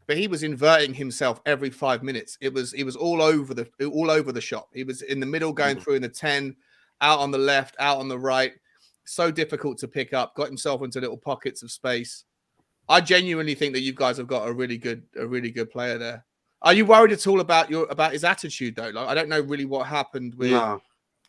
D: but he was inverting himself every 5 minutes. It was all over the shop. He was in the middle, going through in the 10, out on the left, out on the right. So difficult to pick up. Got himself into little pockets of space. I genuinely think that you guys have got a really good player there. Are you worried at all about his attitude though? Like I don't know really what happened with.
C: No,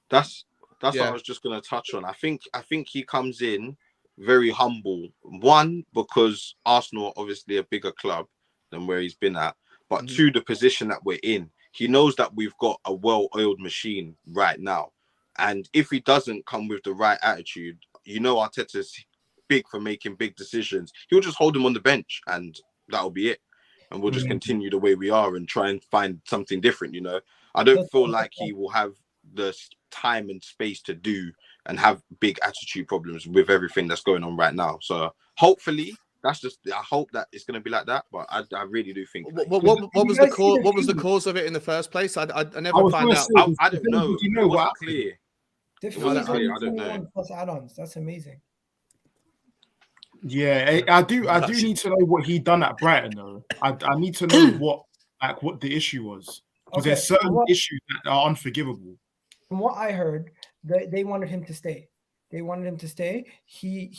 C: that's what I was just going to touch on. I think he comes in very humble. One, because Arsenal are obviously a bigger club than where he's been at, but two, the position that we're in. He knows that we've got a well-oiled machine right now, and if he doesn't come with the right attitude, you know Arteta's big for making big decisions. He'll just hold him on the bench, and that'll be it. And we'll just continue the way we are and try and find something different, you know. I don't feel like he will have the time and space to do and have big attitude problems with everything that's going on right now. So hopefully, I hope that it's going to be like that. But I really do think.
D: What was the cause? What was the cause of it in the first place? I never found out.
C: I don't know.
B: You know what?
C: Clear.
E: I don't know. Plus add-ons. That's amazing.
B: Yeah, I do need to know what he done at Brighton though. I need to know what the issue was. Because there's certain issues that are unforgivable.
E: From what I heard, they wanted him to stay. They wanted him to stay. He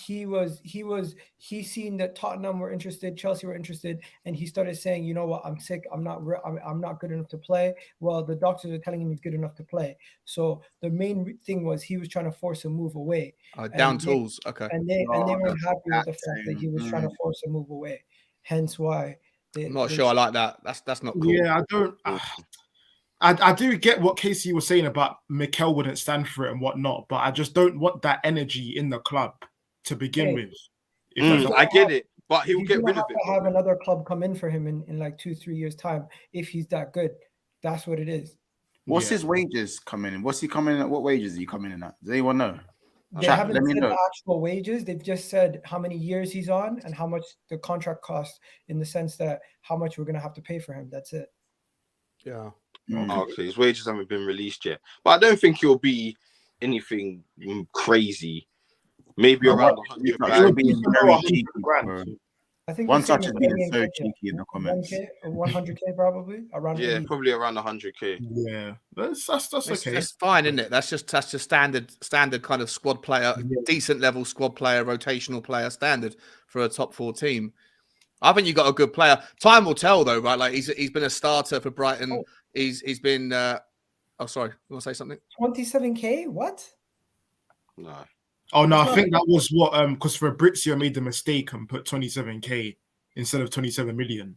E: seen that Tottenham were interested, Chelsea were interested, and he started saying, "You know what? I'm sick. I'm not good enough to play." Well, the doctors are telling him he's good enough to play. So the main thing was he was trying to force a move away.
D: Down tools, okay.
E: And they weren't happy with the fact that he was trying to force a move away. Hence why.
D: I'm not sure I like that. That's not cool.
B: Yeah, I don't. I do get what Casey was saying about Mikel wouldn't stand for it and whatnot, but I just don't want that energy in the club to begin with.
C: I get it, but he will get rid of it.
E: Have another club come in for him in like 2-3 years' time if he's that good. That's what it is.
A: What's his wages coming in? What's he coming in at? What wages are you coming in at? Does anyone know?
E: They haven't said the actual wages. They've just said how many years he's on and how much the contract costs in the sense that how much we're going to have to pay for him. That's it.
D: Yeah.
C: Okay, his wages haven't been released yet, but I don't think it'll be anything crazy. Maybe around 100 grand.
E: I think
A: One Touch is being so cheeky in the comments.
E: 100K probably around.
C: Yeah,
E: 80.
C: probably around 100K.
B: Yeah, that's okay.
D: That's fine, isn't it? That's just standard kind of squad player, decent level squad player, rotational player standard for a top 4 team. I think you got a good player. Time will tell, though, right? Like he's been a starter for Brighton. Oh. He's been. Oh, sorry, you want to say something?
E: 27K? What?
C: No.
B: Oh no, I think that was what because Fabrizio made the mistake and put 27K instead of 27 million,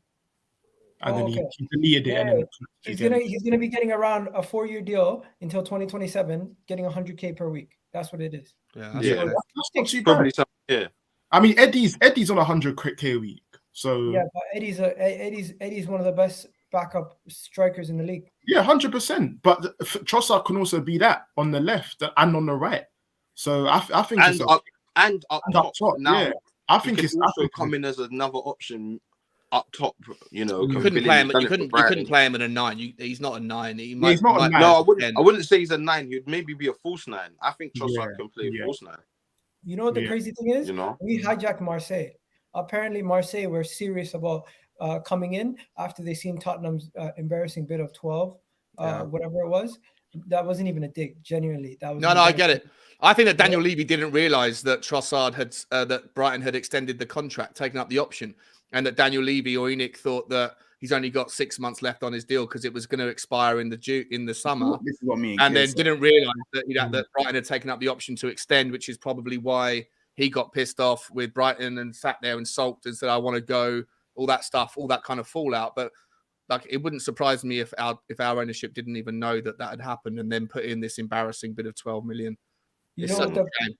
B: and then he deleted it. And then
E: he's gonna be getting around a 4-year deal until 2027, getting 100K per week. That's what it is.
B: Yeah. That's not too bad.
C: Yeah.
B: I mean, Eddie's on 100K a week. So
E: yeah, but Eddie's one of the best backup strikers in the league.
B: Yeah, 100%. But Trossard can also be that on the left and on the right. So I think
C: and
B: it's
C: up top now.
B: Yeah. I think it's
C: also come in as another option up top. You know,
D: you couldn't play him. You couldn't play him at a 9. He's not a 9.
B: He's not a 9.
C: No, I wouldn't say he's a 9. He'd maybe be a false 9. I think Trossard can play a false 9.
E: You know what the crazy thing is? We hijacked Marseille. Apparently, Marseille were serious about coming in after they seen Tottenham's embarrassing bid of 12, whatever it was. That wasn't even a dig. Genuinely, that was
D: no. I get it. I think that Daniel Levy didn't realise that Trossard had that Brighton had extended the contract, taken up the option, and that Daniel Levy or Enoch thought that he's only got 6 months left on his deal because it was going to expire in the summer.
A: This is what me
D: and then didn't realise that that Brighton had taken up the option to extend, which is probably why he got pissed off with Brighton and sat there and sulked and said, "I want to go." All that stuff, all that kind of fallout. But like, it wouldn't surprise me if our ownership didn't even know that had happened and then put in this embarrassing bid of 12 million.
E: You know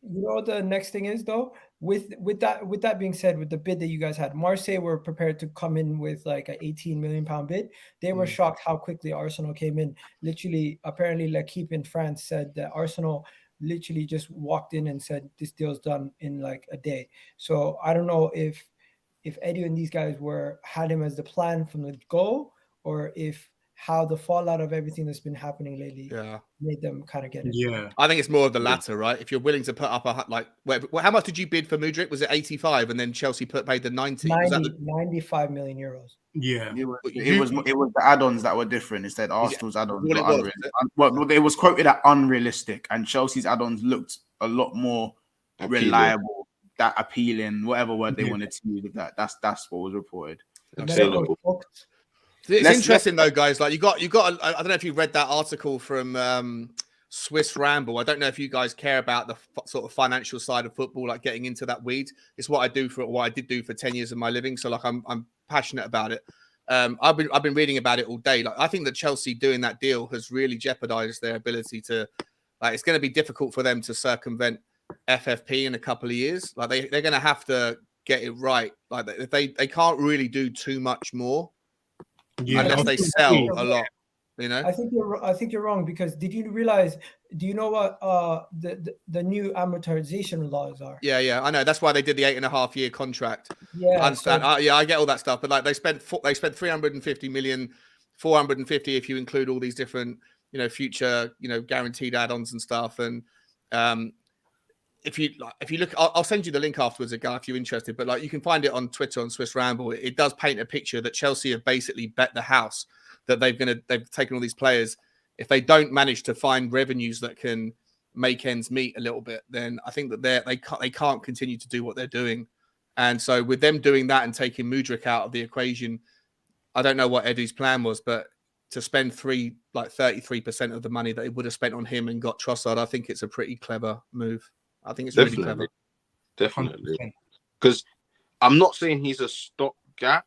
E: what the next thing is though? With that being said, with the bid that you guys had, Marseille were prepared to come in with like an 18 million pound bid. They were shocked how quickly Arsenal came in. Literally, apparently, L'Equipe in France said that Arsenal literally just walked in and said this deal's done in like a day. So I don't know if Eddie and these guys had him as the plan from the go, or if how the fallout of everything that's been happening lately made them kind of get it.
B: Yeah,
D: I think it's more of the latter, right? If you're willing to put up how much did you bid for Mudryk? Was it 85, and then Chelsea paid the 90?
E: 95 million euros.
B: Yeah,
A: it was the add-ons that were different. Instead, Arsenal's add-ons were unrealistic. Well, it was quoted at unrealistic, and Chelsea's add-ons looked a lot more reliable. That appealing, whatever word they wanted to use with that. That's what was reported.
D: It's interesting though, guys. Like you got. I don't know if you read that article from Swiss Ramble. I don't know if you guys care about the sort of financial side of football, like getting into that weed. It's what I did for 10 years of my living. So like I'm passionate about it. I've been reading about it all day. Like I think that Chelsea doing that deal has really jeopardized their ability to. Like it's going to be difficult for them to circumvent FFP in a couple of years. Like they're going to have to get it right. Like they can't really do too much more unless they sell a lot. You know,
E: I think you're wrong, because do you know what the new amortization laws are?
D: Yeah, I know. That's why they did the 8.5-year contract.
E: Yeah,
D: I understand. I get all that stuff, but like they spent 350 million, 450 if you include all these different, future, guaranteed add-ons and stuff. And if you look, I'll send you the link afterwards, guy, if you're interested. But like you can find it on Twitter on Swiss Ramble. It does paint a picture that Chelsea have basically bet the house that they've taken all these players. If they don't manage to find revenues that can make ends meet a little bit, then I think that they can't continue to do what they're doing. And so with them doing that and taking Mudryk out of the equation, I don't know what Eddie's plan was, but to spend 33% of the money that he would have spent on him and got Trossard, I think it's a pretty clever move. I think it's really clever.
C: Definitely. Because I'm not saying he's a stopgap,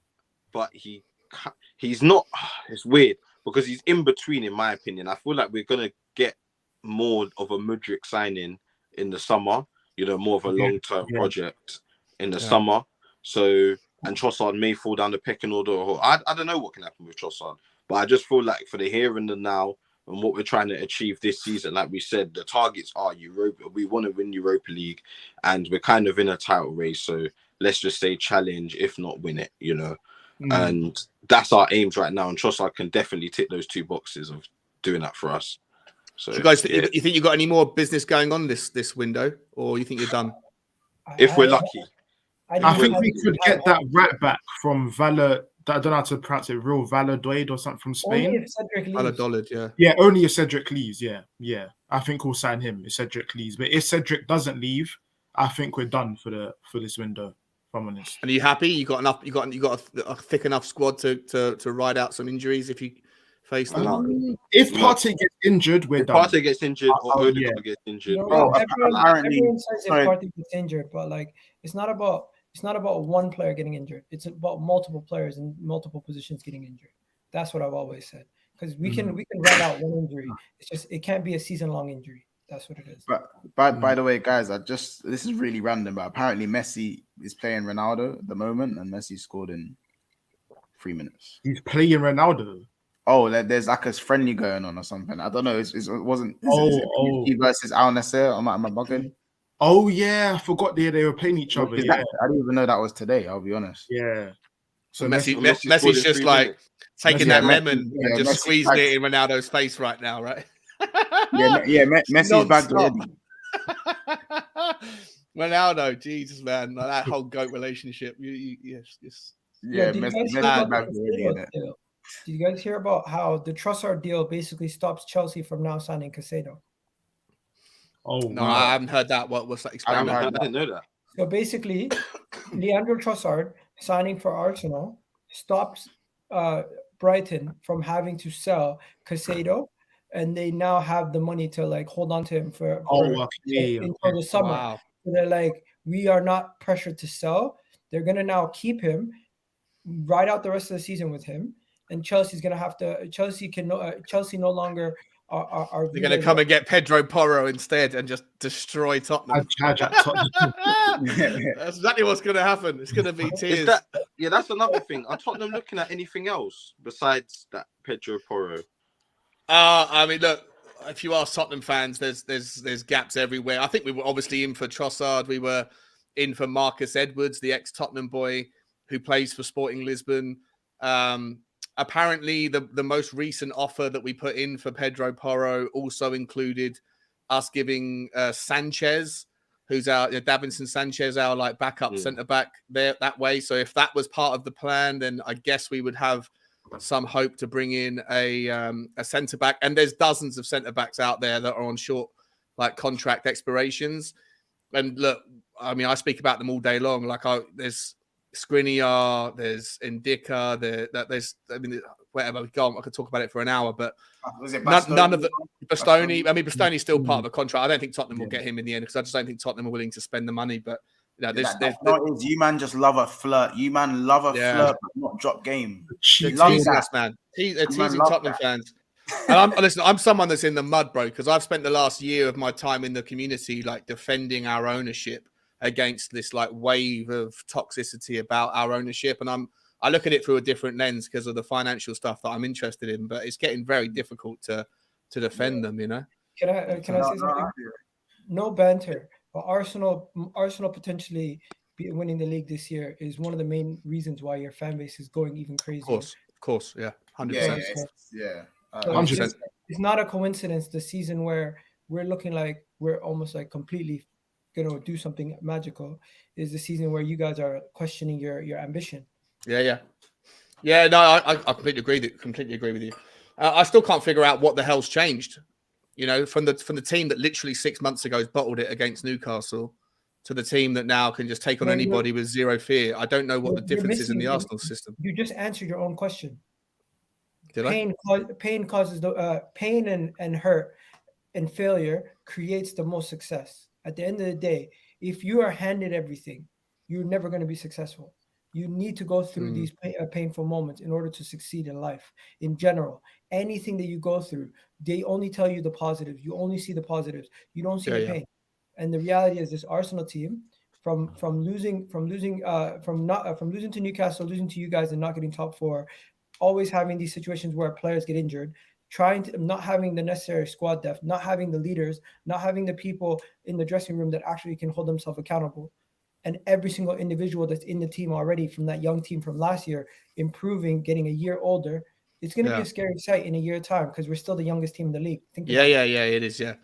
C: but he's not. It's weird because he's in between, in my opinion. I feel like we're going to get more of a Mudryk signing in the summer, more of a long-term project in the summer. So, and Trossard may fall down the pecking order. Or I don't know what can happen with Trossard, but I just feel like for the here and the now, and what we're trying to achieve this season, like we said, the targets are Europa. We want to win Europa League, and we're kind of in a title race. So let's just say challenge, if not win it, And that's our aims right now. And Trossard can definitely tick those 2 boxes of doing that for us. So, you guys,
D: you think you've got any more business going on this window, or you think you're done?
C: If we're lucky.
B: I think we could get that right back from Valor. I don't know how to pronounce it. Real Valladolid or something from Spain.
E: Only if Cedric leaves.
D: Valladolid, yeah.
B: Yeah, only if Cedric leaves. Yeah. I think we'll sign him if Cedric leaves. But if Cedric doesn't leave, I think we're done for this window. If I'm honest.
D: And are you happy? You got enough? You got a thick enough squad to ride out some injuries if you face them.
B: If Partey gets injured, we're done.
C: If Partey gets injured or Odegaard gets injured.
E: Everyone says if Partey gets injured, but like it's not about one player getting injured. It's about multiple players in multiple positions getting injured. That's what I've always said. Because we can ride out one injury. It's just it can't be a season-long injury. That's what it is.
A: But by the way, guys, this is really random, but apparently Messi is playing Ronaldo at the moment, and Messi scored in 3 minutes.
B: He's playing Ronaldo.
A: Oh, there's like a friendly going on or something. I don't know. It wasn't. PSG versus Al Nassr. Am I bugging?
B: Oh yeah, I forgot they were playing each other. Yeah.
A: I didn't even know that was today. I'll be honest.
B: Yeah.
D: So Messi's just like taking that lemon and just squeezing it in Ronaldo's face right now, right?
A: Messi's bagged already.
D: Ronaldo, Jesus man, like that whole GOAT relationship. Yes.
A: Yeah, Messi's bagged already.
E: Did you guys hear about how the Trossard deal basically stops Chelsea from now signing Caicedo?
D: Oh no, wow. I haven't heard that. What's that?
C: I didn't know that.
E: So basically, Leandro Trossard signing for Arsenal stops Brighton from having to sell Caicedo, and they now have the money to like hold on to him for until the summer. Wow. So they're like, we are not pressured to sell. They're gonna now keep him, ride out the rest of the season with him, and Chelsea's gonna have to. Chelsea no longer.
D: They're going to come and get Pedro Porro instead and just destroy Tottenham. That's exactly what's going to happen. It's going to be tears.
C: That's another thing. Are Tottenham looking at anything else besides that Pedro Porro?
D: I mean, look, if you ask Tottenham fans, there's gaps everywhere. I think we were obviously in for Trossard. We were in for Marcus Edwards, the ex-Tottenham boy who plays for Sporting Lisbon. Apparently, the most recent offer that we put in for Pedro Porro also included us giving Sanchez, who's our Davinson Sanchez, our like backup centre back there that way. So if that was part of the plan, then I guess we would have some hope to bring in a centre back. And there's dozens of centre backs out there that are on short like contract expirations. And look, I mean, I speak about them all day long. Like there's Skriniar, there's Indica, there's whatever we go on, I could talk about it for an hour, but none of the Bastoni. I mean, Bastoni's still part of the contract. I don't think Tottenham will get him in the end because I just don't think Tottenham are willing to spend the money. But
A: you man just love a flirt. You man love a flirt, but not drop game.
D: Man. They're teasing Tottenham fans. And I'm someone that's in the mud, bro, because I've spent the last year of my time in the community like defending our ownership against this like wave of toxicity about our ownership, and I look at it through a different lens because of the financial stuff that I'm interested in. But it's getting very difficult to defend them. You know.
E: Can I say something? No banter, but Arsenal potentially winning the league this year is one of the main reasons why your fan base is going even crazier.
D: Of course, yeah, 100%.
A: Yeah.
D: 100%.
E: It's not a coincidence. The season where we're looking like we're almost like completely gonna do something magical is the season where you guys are questioning your ambition.
D: Yeah. No, I completely agree with you. I still can't figure out what the hell's changed. You know, from the team that literally 6 months ago bottled it against Newcastle to the team that now can just take on anybody with zero fear. I don't know what the difference is in the Arsenal system.
E: You just answered your own question.
D: Did
E: pain causes the pain and hurt and failure creates the most success. At the end of the day, if you are handed everything, you're never going to be successful. You need to go through these painful moments in order to succeed in life. In general, anything that you go through, they only tell you the positives. You only see the positives. You don't see the pain. And the reality is, this Arsenal team, from losing to Newcastle, losing to you guys, and not getting top four, always having these situations where players get injured. Not having the necessary squad depth, not having the leaders, not having the people in the dressing room that actually can hold themselves accountable. And every single individual that's in the team already from that young team from last year, improving, getting a year older, it's going to be a scary sight in a year's time because we're still the youngest team in the league.
D: It is, yeah.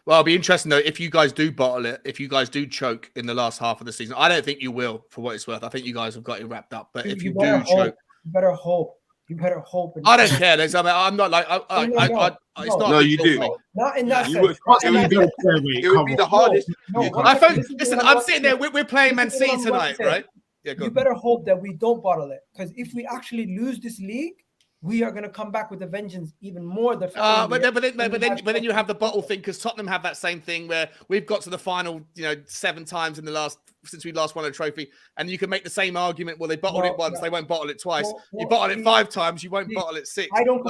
D: Well, it'll be interesting though if you guys do bottle it, if you guys do choke in the last half of the season. I don't think you will, for what it's worth. I think you guys have got it wrapped up. But if you do choke,
E: you better hope. You better hope.
D: I don't care. I'm not like it's not.
C: No, you do.
E: Not in that sense.
C: It would be the hardest.
D: I think. Listen, I'm sitting there. We're playing Man City tonight, right?
E: Yeah, you better hope that we don't bottle it, because if we actually lose this league, we are going to come back with a vengeance even more. But
D: then you have the bottle thing, because Tottenham have that same thing where we've got to the final, 7 times in the last since we last won a trophy, and you can make the same argument. Well, they bottled it once, they won't bottle it twice. You bottle it 5 times, you won't bottle it 6.
E: I don't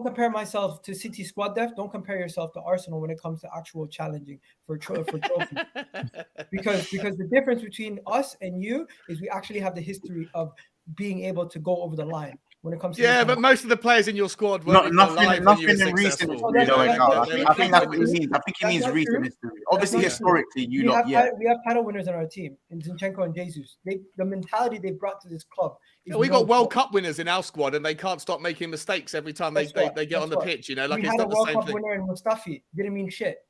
E: compare myself to City squad depth. Don't compare yourself to Arsenal when it comes to actual challenging for trophy. because the difference between us and you is we actually have the history of being able to go over the line. When it comes to
D: but most of the players in your squad were
A: nothing in recent history. I think that's what he means. I think he means recent history. Obviously, historically,
E: we have title winners on our team, in Zinchenko and Jesus. The mentality they brought to this club.
D: We got World Cup winners in our squad, and they can't stop making mistakes every time they get on the pitch. Like it's not the same thing. We had a World Cup
E: winner in Mustafi. Didn't mean shit.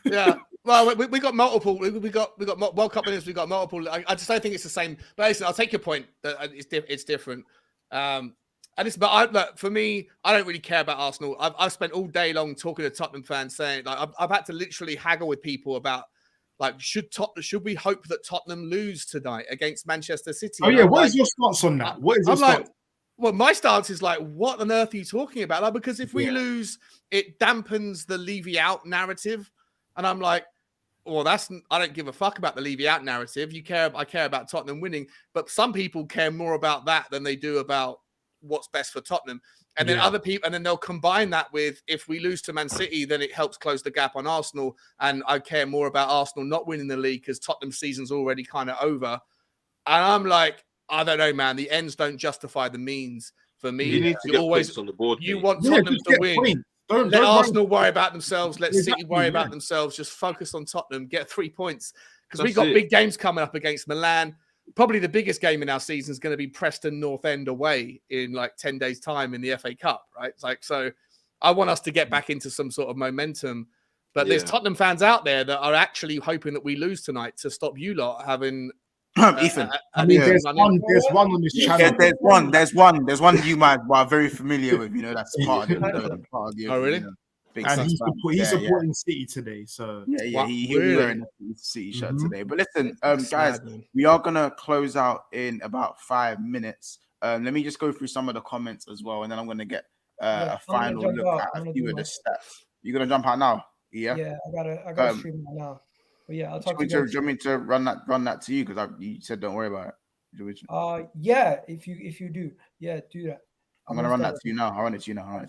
D: Yeah. Well, we got multiple. We got World Cup winners. We got multiple. I just don't think it's the same. But listen, I'll take your point that it's different. For me, I don't really care about Arsenal. I've spent all day long talking to Tottenham fans, saying like I've had to literally haggle with people about like should we hope that Tottenham lose tonight against Manchester City?
B: Oh yeah, what is your stance on that? What is your stance?
D: Well, my stance is like, what on earth are you talking about? Like, because if we lose, it dampens the Levy out narrative. And I'm like, well, I don't give a fuck about the Levy out narrative. I care about Tottenham winning. But some people care more about that than they do about what's best for Tottenham. And then other people, and then they'll combine that with, if we lose to Man City, then it helps close the gap on Arsenal. And I care more about Arsenal not winning the league because Tottenham's season's already kind of over. And I'm like, I don't know, man. The ends don't justify the means for me.
C: You need to get always on the board.
D: You want Tottenham to win. Let Arsenal worry about themselves. Let City worry about themselves. Just focus on Tottenham. Get 3 points. Because we've got big games coming up against Milan. Probably the biggest game in our season is going to be Preston North End away in like 10 days' time in the FA Cup, right? It's like, so I want us to get back into some sort of momentum. But there's Tottenham fans out there that are actually hoping that we lose tonight to stop you lot having...
A: Ethan,
B: there's one on this channel.
A: There's one you might are very familiar with. That's part of the.
D: Oh, really?
B: And he's supporting City today, so
A: he's wearing a City shirt today. But listen, guys, we are gonna close out in about 5 minutes. Let me just go through some of the comments as well, and then I'm gonna get a final look at a few of the stats. You gonna jump out now?
E: Yeah, I gotta stream it now. But yeah, I'll talk to you.
A: Do you want me to run that to you? Because you said don't worry about it.
E: Yeah, if you do, do that.
A: I'm gonna run that to you now. I'll run it to you now. All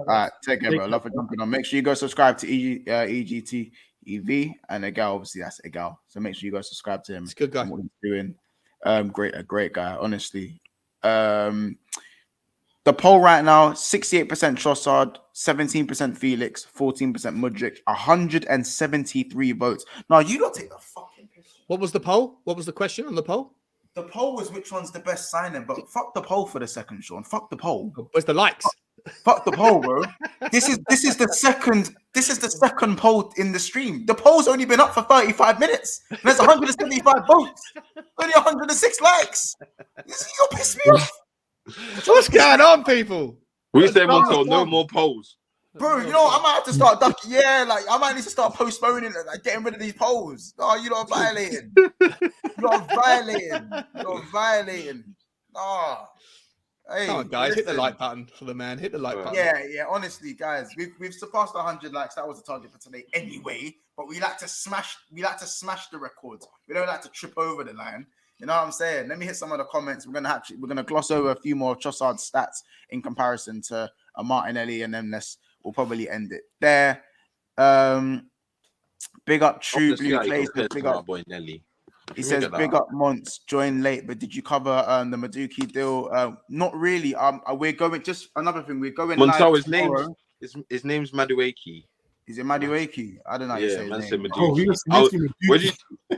A: right, take care, bro. Love for jumping on. Make sure you go subscribe to EGTEV and Egal. Obviously, that's Egal. So make sure you go subscribe to him.
D: He's a good guy.
A: What he's doing. A great guy. Honestly. The poll right now: 68% Trossard, 17% Felix, 14% Mudryk, 173 votes. Now you don't take the fucking piss.
D: What was the poll? What was the question on the poll?
A: The poll was which one's the best signing, but fuck the poll for the second, Sean. Fuck the poll.
D: Where's the likes?
A: Fuck the poll, bro. This is the second poll in the stream. The poll's only been up for 35 minutes. And there's 175 votes. Only 106 likes. You'll piss me off.
D: What's going on, people?
C: We say no more polls.
A: Bro, I might have to start ducking. I might need to start postponing it, like getting rid of these polls. No, you're not violating. You're violating. No. Hey,
D: come on, guys, hit the like button for the man. Hit the like button.
A: Yeah. Honestly, guys, we've surpassed 100 likes. That was the target for today, anyway. But we like to smash the records. We don't like to trip over the line. You know what I'm saying? Let me hit some of the comments. We're gonna gloss over a few more Trossard stats in comparison to a Martinelli, and then we'll probably end it there. Big up True Blue Clay. Big up
C: boy Nelly.
A: He says big up Monts. Joined late, but did you cover the Mudryk deal? Not really. We're going. Just another thing. We're going.
C: Monto, his name's Mudryk.
A: Is it Mudryk? I don't know how you say his name.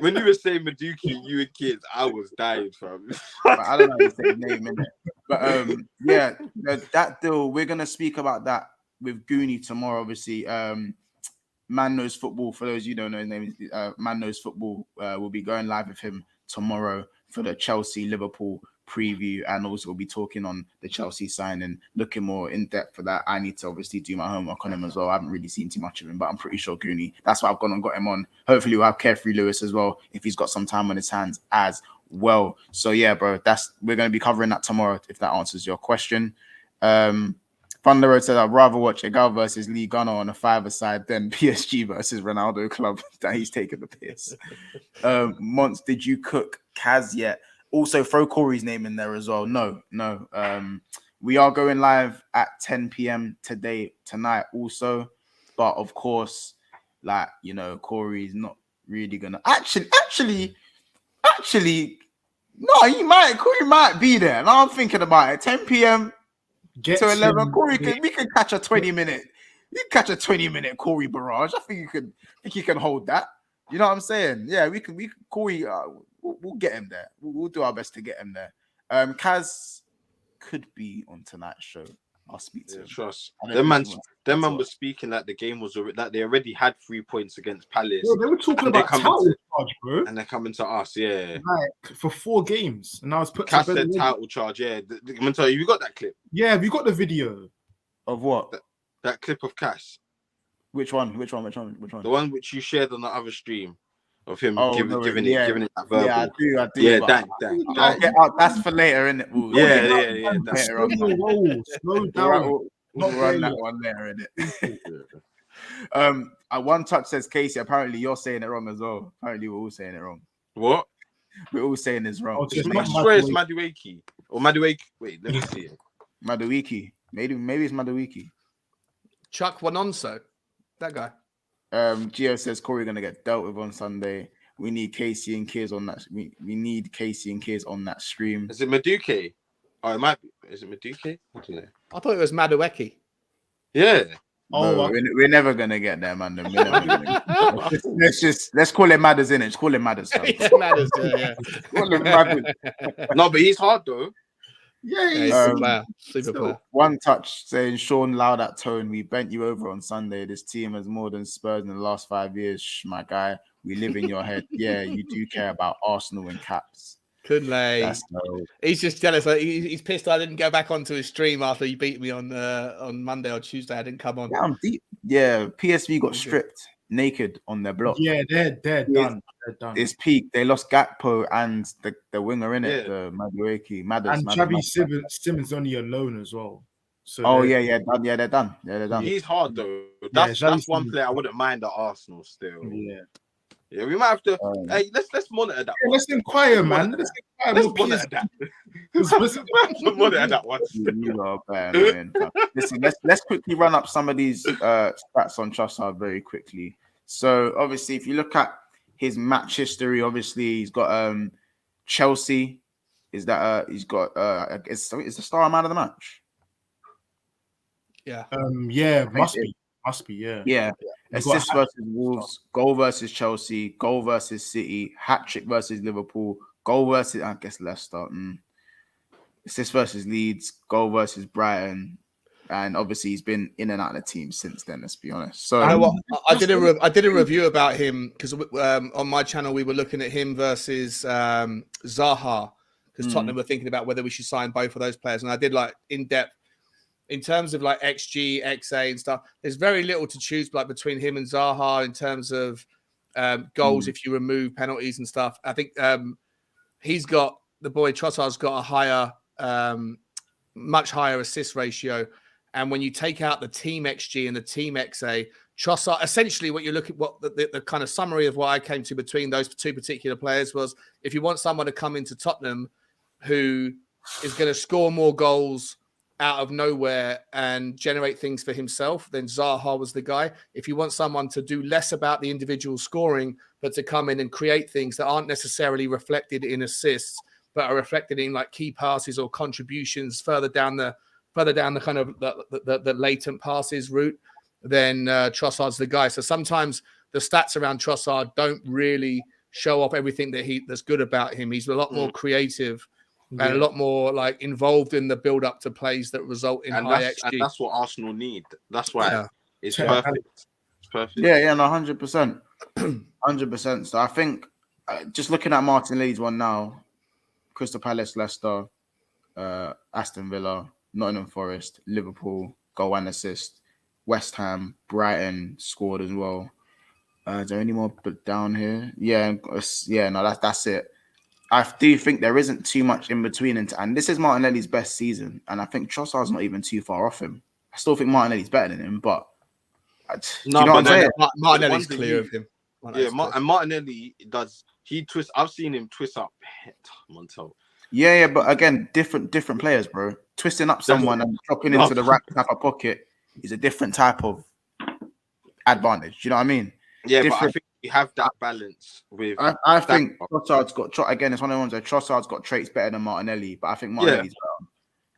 C: When you were saying Mudryk, you were kids, I was dying, fam.
A: I don't know how you say his name, innit? But that deal, we're gonna speak about that with Goonie tomorrow. Obviously, Man Knows Football, for those you don't know his name, Man Knows Football will be going live with him tomorrow for the Chelsea-Liverpool preview, and also we'll be talking on the Chelsea signing, looking more in depth for that. I need to obviously do my homework on him as well. I haven't really seen too much of him, but I'm pretty sure Goonie. That's why I've gone and got him on. Hopefully we'll have Carefree Lewis as well if he's got some time on his hands as well. So yeah, bro, we're going to be covering that tomorrow if that answers your question. Thunder Road said I'd rather watch Egal versus Lee Gunnar on a 5-a-side than PSG versus Ronaldo Club. That he's taking the piss. Mons, did you cook Kaz yet? Also, throw Corey's name in there as well. No. We are going live at 10 p.m. tonight also. But of course, like, you know, Corey's not really gonna actually, no, Corey might be there. Now I'm thinking about it. 10 p.m. to 11. Corey, we can catch a 20-minute. You can catch a 20-minute Corey barrage. I think you can hold that. You know what I'm saying? Yeah, we can Corey. We'll get him there. We'll do our best to get him there. Kaz could be on tonight's show. I'll speak to him.
C: Trust. Them man was speaking that the game was that they already had 3 points against Palace.
B: Bro, they were talking about title charge, bro.
C: And they're coming to us, yeah.
B: Like for 4 games. And I was put
C: Cass said title charge, yeah. I'm gonna tell you, got that clip?
B: Yeah, have you got the video?
A: Of what?
C: That clip of Cass.
A: Which one?
C: The one which you shared on the other stream. Of him giving it that verbal.
A: Yeah, I do.
C: Yeah, dang.
A: I'll get out. That's for later, isn't it?
C: Yeah.
A: That's later on.
B: Slow down.
A: We'll run that one later, innit? One touch says Casey. Apparently, you're saying it wrong as well. Apparently, we're all saying it wrong.
C: What?
A: We're all saying it's wrong.
C: It's Madueke. Or Madueke. Wait, let me see it.
A: Madueke. Maybe it's Madueke.
D: Chuck Wanonso. That guy.
A: Gio says Corey gonna get dealt with on Sunday. We need Casey and Kiz on that. We need Casey and Kiz on that stream.
C: Is it Madueke? Oh, it might be. Is it Madueke? I don't know.
D: I thought it was Madueke.
C: Yeah.
A: No, we're never gonna get there, man. Let's call him Madders, innit? Just call him Madders.
D: Yeah, Madders, yeah.
A: Call him Madders.
C: No, but he's hard though.
A: Yeah, he's super player. One touch saying Sean loud at tone. We bent you over on Sunday. This team has more than Spurs in the last 5 years. Shh, my guy, we live in your head. Yeah, you do care about Arsenal and Caps.
D: Kunle. He's just jealous. Like, he's pissed I didn't go back onto his stream after he beat me on Monday or Tuesday. I didn't come on.
A: Yeah, I'm deep. Yeah, PSV got stripped naked on their block.
B: Yeah, they're done. They're done.
A: It's peak. They lost Gakpo and the winger in it, the Madueke.
B: And Xavi Simmons only alone as well.
A: So they're done. They're done.
C: He's hard though. That's one player I wouldn't mind at Arsenal still. Yeah, we might have to. Hey, let's monitor that.
B: Yeah, let's inquire, man. Let's
C: monitor that. Let's monitor that one.
A: You are bad, man. Listen, let's quickly run up some of these stats on Trossard very quickly. So obviously, if you look at his match history, obviously he's got Chelsea. Is that he's got is the star man of the match?
D: Yeah.
B: Must be.
A: Yeah. Assist versus Wolves, goal versus Chelsea, goal versus City, hat trick versus Liverpool, goal versus Leicester, assist versus Leeds, goal versus Brighton, and obviously he's been in and out of the team since then. Let's be honest. So
D: I did a review about him because on my channel we were looking at him versus Zaha because Tottenham were thinking about whether we should sign both of those players, and I did like in depth. In terms of like XG, XA and stuff, there's very little to choose like between him and Zaha in terms of goals if you remove penalties and stuff. I think he's got the boy Trossard's got a higher, much higher assist ratio. And when you take out the team XG and the team XA, Trossard essentially what you're looking what the kind of summary of what I came to between those two particular players was if you want someone to come into Tottenham who is going to score more goals out of nowhere and generate things for himself, then Zaha was the guy. If you want someone to do less about the individual scoring, but to come in and create things that aren't necessarily reflected in assists, but are reflected in like key passes or contributions further down the kind of the latent passes route, then Trossard's the guy. So sometimes the stats around Trossard don't really show off everything that's good about him. He's a lot more creative. And a lot more like involved in the build-up to plays that result in high XG.
C: And that's what Arsenal need. That's why it's perfect. perfect.
A: Yeah, no, 100%. 100%. So I think just looking at Martinelli's one now, Crystal Palace, Leicester, Aston Villa, Nottingham Forest, Liverpool, goal and assist, West Ham, Brighton scored as well. Is there any more down here? Yeah, no, that's it. I do think there isn't too much in between, and this is Martinelli's best season, and I think Trossard's not even too far off him. I still think Martinelli's better than him, but you know what I'm saying?
D: Martinelli's clear of him.
C: And Martinelli he twists. I've seen him twist up Montel.
A: Yeah, but again, different players, bro. Twisting up someone and dropping into the right type of pocket is a different type of advantage. Do you know what I mean?
C: Yeah, but I think you have that balance with.
A: I think Trossard's got again. It's one of the ones where Trossard's got traits better than Martinelli, but I think Martinelli's better.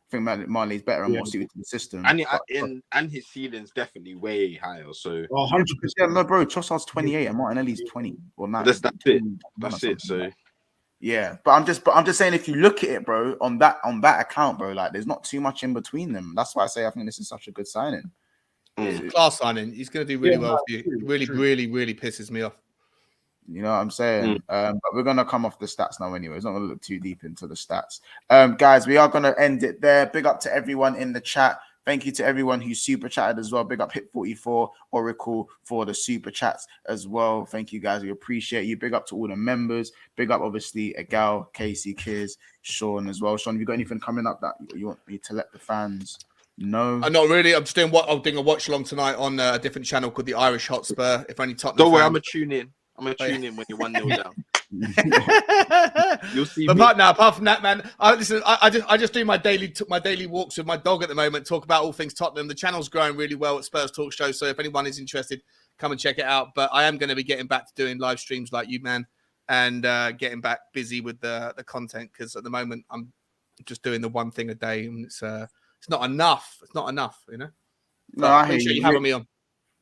A: I think Martinelli's better and more suited to the system.
C: And his ceiling's definitely way higher. So
B: 100%.
A: Yeah, no, bro. Trossard's 28 and Martinelli's 20 or 9.
C: That's it. That's it. So
A: yeah, but I'm just saying, if you look at it, bro, on that account, bro, like there's not too much in between them. That's why I say I think this is such a good signing.
D: It's a class signing. He's going to do really well for you. Really pisses me off.
A: You know what I'm saying? But we're going to come off the stats now anyway. It's not going to look too deep into the stats. Guys, we are going to end it there. Big up to everyone in the chat. Thank you to everyone who super chatted as well. Big up Hit44, Oracle for the super chats as well. Thank you guys. We appreciate you. Big up to all the members. Big up, obviously, Egal, Casey, Kiz, Sean as well. Sean, have you got anything coming up that you want me to let the fans know?
D: Not really. I'm just doing a watch along tonight on a different channel called the Irish Hotspur. If only Tottenham.
C: Don't worry, I'm going to tune in. I'm going to tune in when you're 1-0 down. You'll see.
D: But apart from that, man, I just do my daily walks with my dog at the moment. Talk about all things Tottenham. The channel's growing really well at Spurs Talk Show. So if anyone is interested, come and check it out. But I am going to be getting back to doing live streams like you, man, and getting back busy with the content, because at the moment I'm just doing the one thing a day, and it's not enough. It's not enough, you know.
A: No, I
D: appreciate you having me on.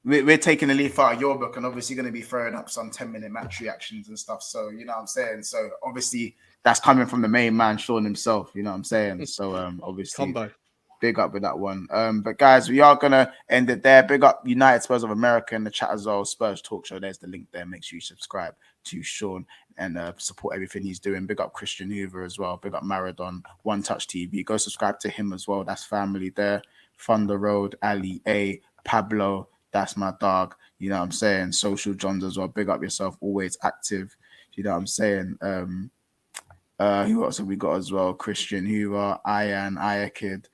A: We're taking a leaf out of your book and obviously going to be throwing up some 10-minute match reactions and stuff. So, you know what I'm saying? So, obviously, that's coming from the main man, Sean himself. You know what I'm saying? So, obviously,
D: combo.
A: Big up with that one. But, guys, we are going to end it there. Big up United Spurs of America in the chat as well. Spurs Talk Show. There's the link there. Make sure you subscribe to Sean and support everything he's doing. Big up Christian Hoover as well. Big up Maradon, One Touch TV. Go subscribe to him as well. That's family there. Thunder Road, Ali A, Pablo. That's my dog. You know what I'm saying? Social Johns as well. Big up yourself. Always active. You know what I'm saying? Who else have we got as well? Christian Hoover, Ian, Ayakid,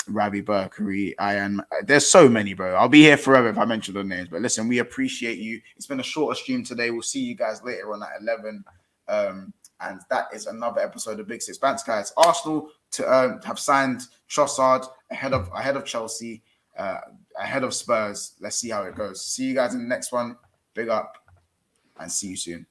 A: Ravi Berkery, Ian. There's so many, bro. I'll be here forever if I mention the names. But listen, we appreciate you. It's been a shorter stream today. We'll see you guys later on at 11. And that is another episode of Bigsixbants, guys. Arsenal to have signed Trossard ahead of Chelsea. Ahead of Spurs. Let's see how it goes. See you guys in the next one. Big up and see you soon.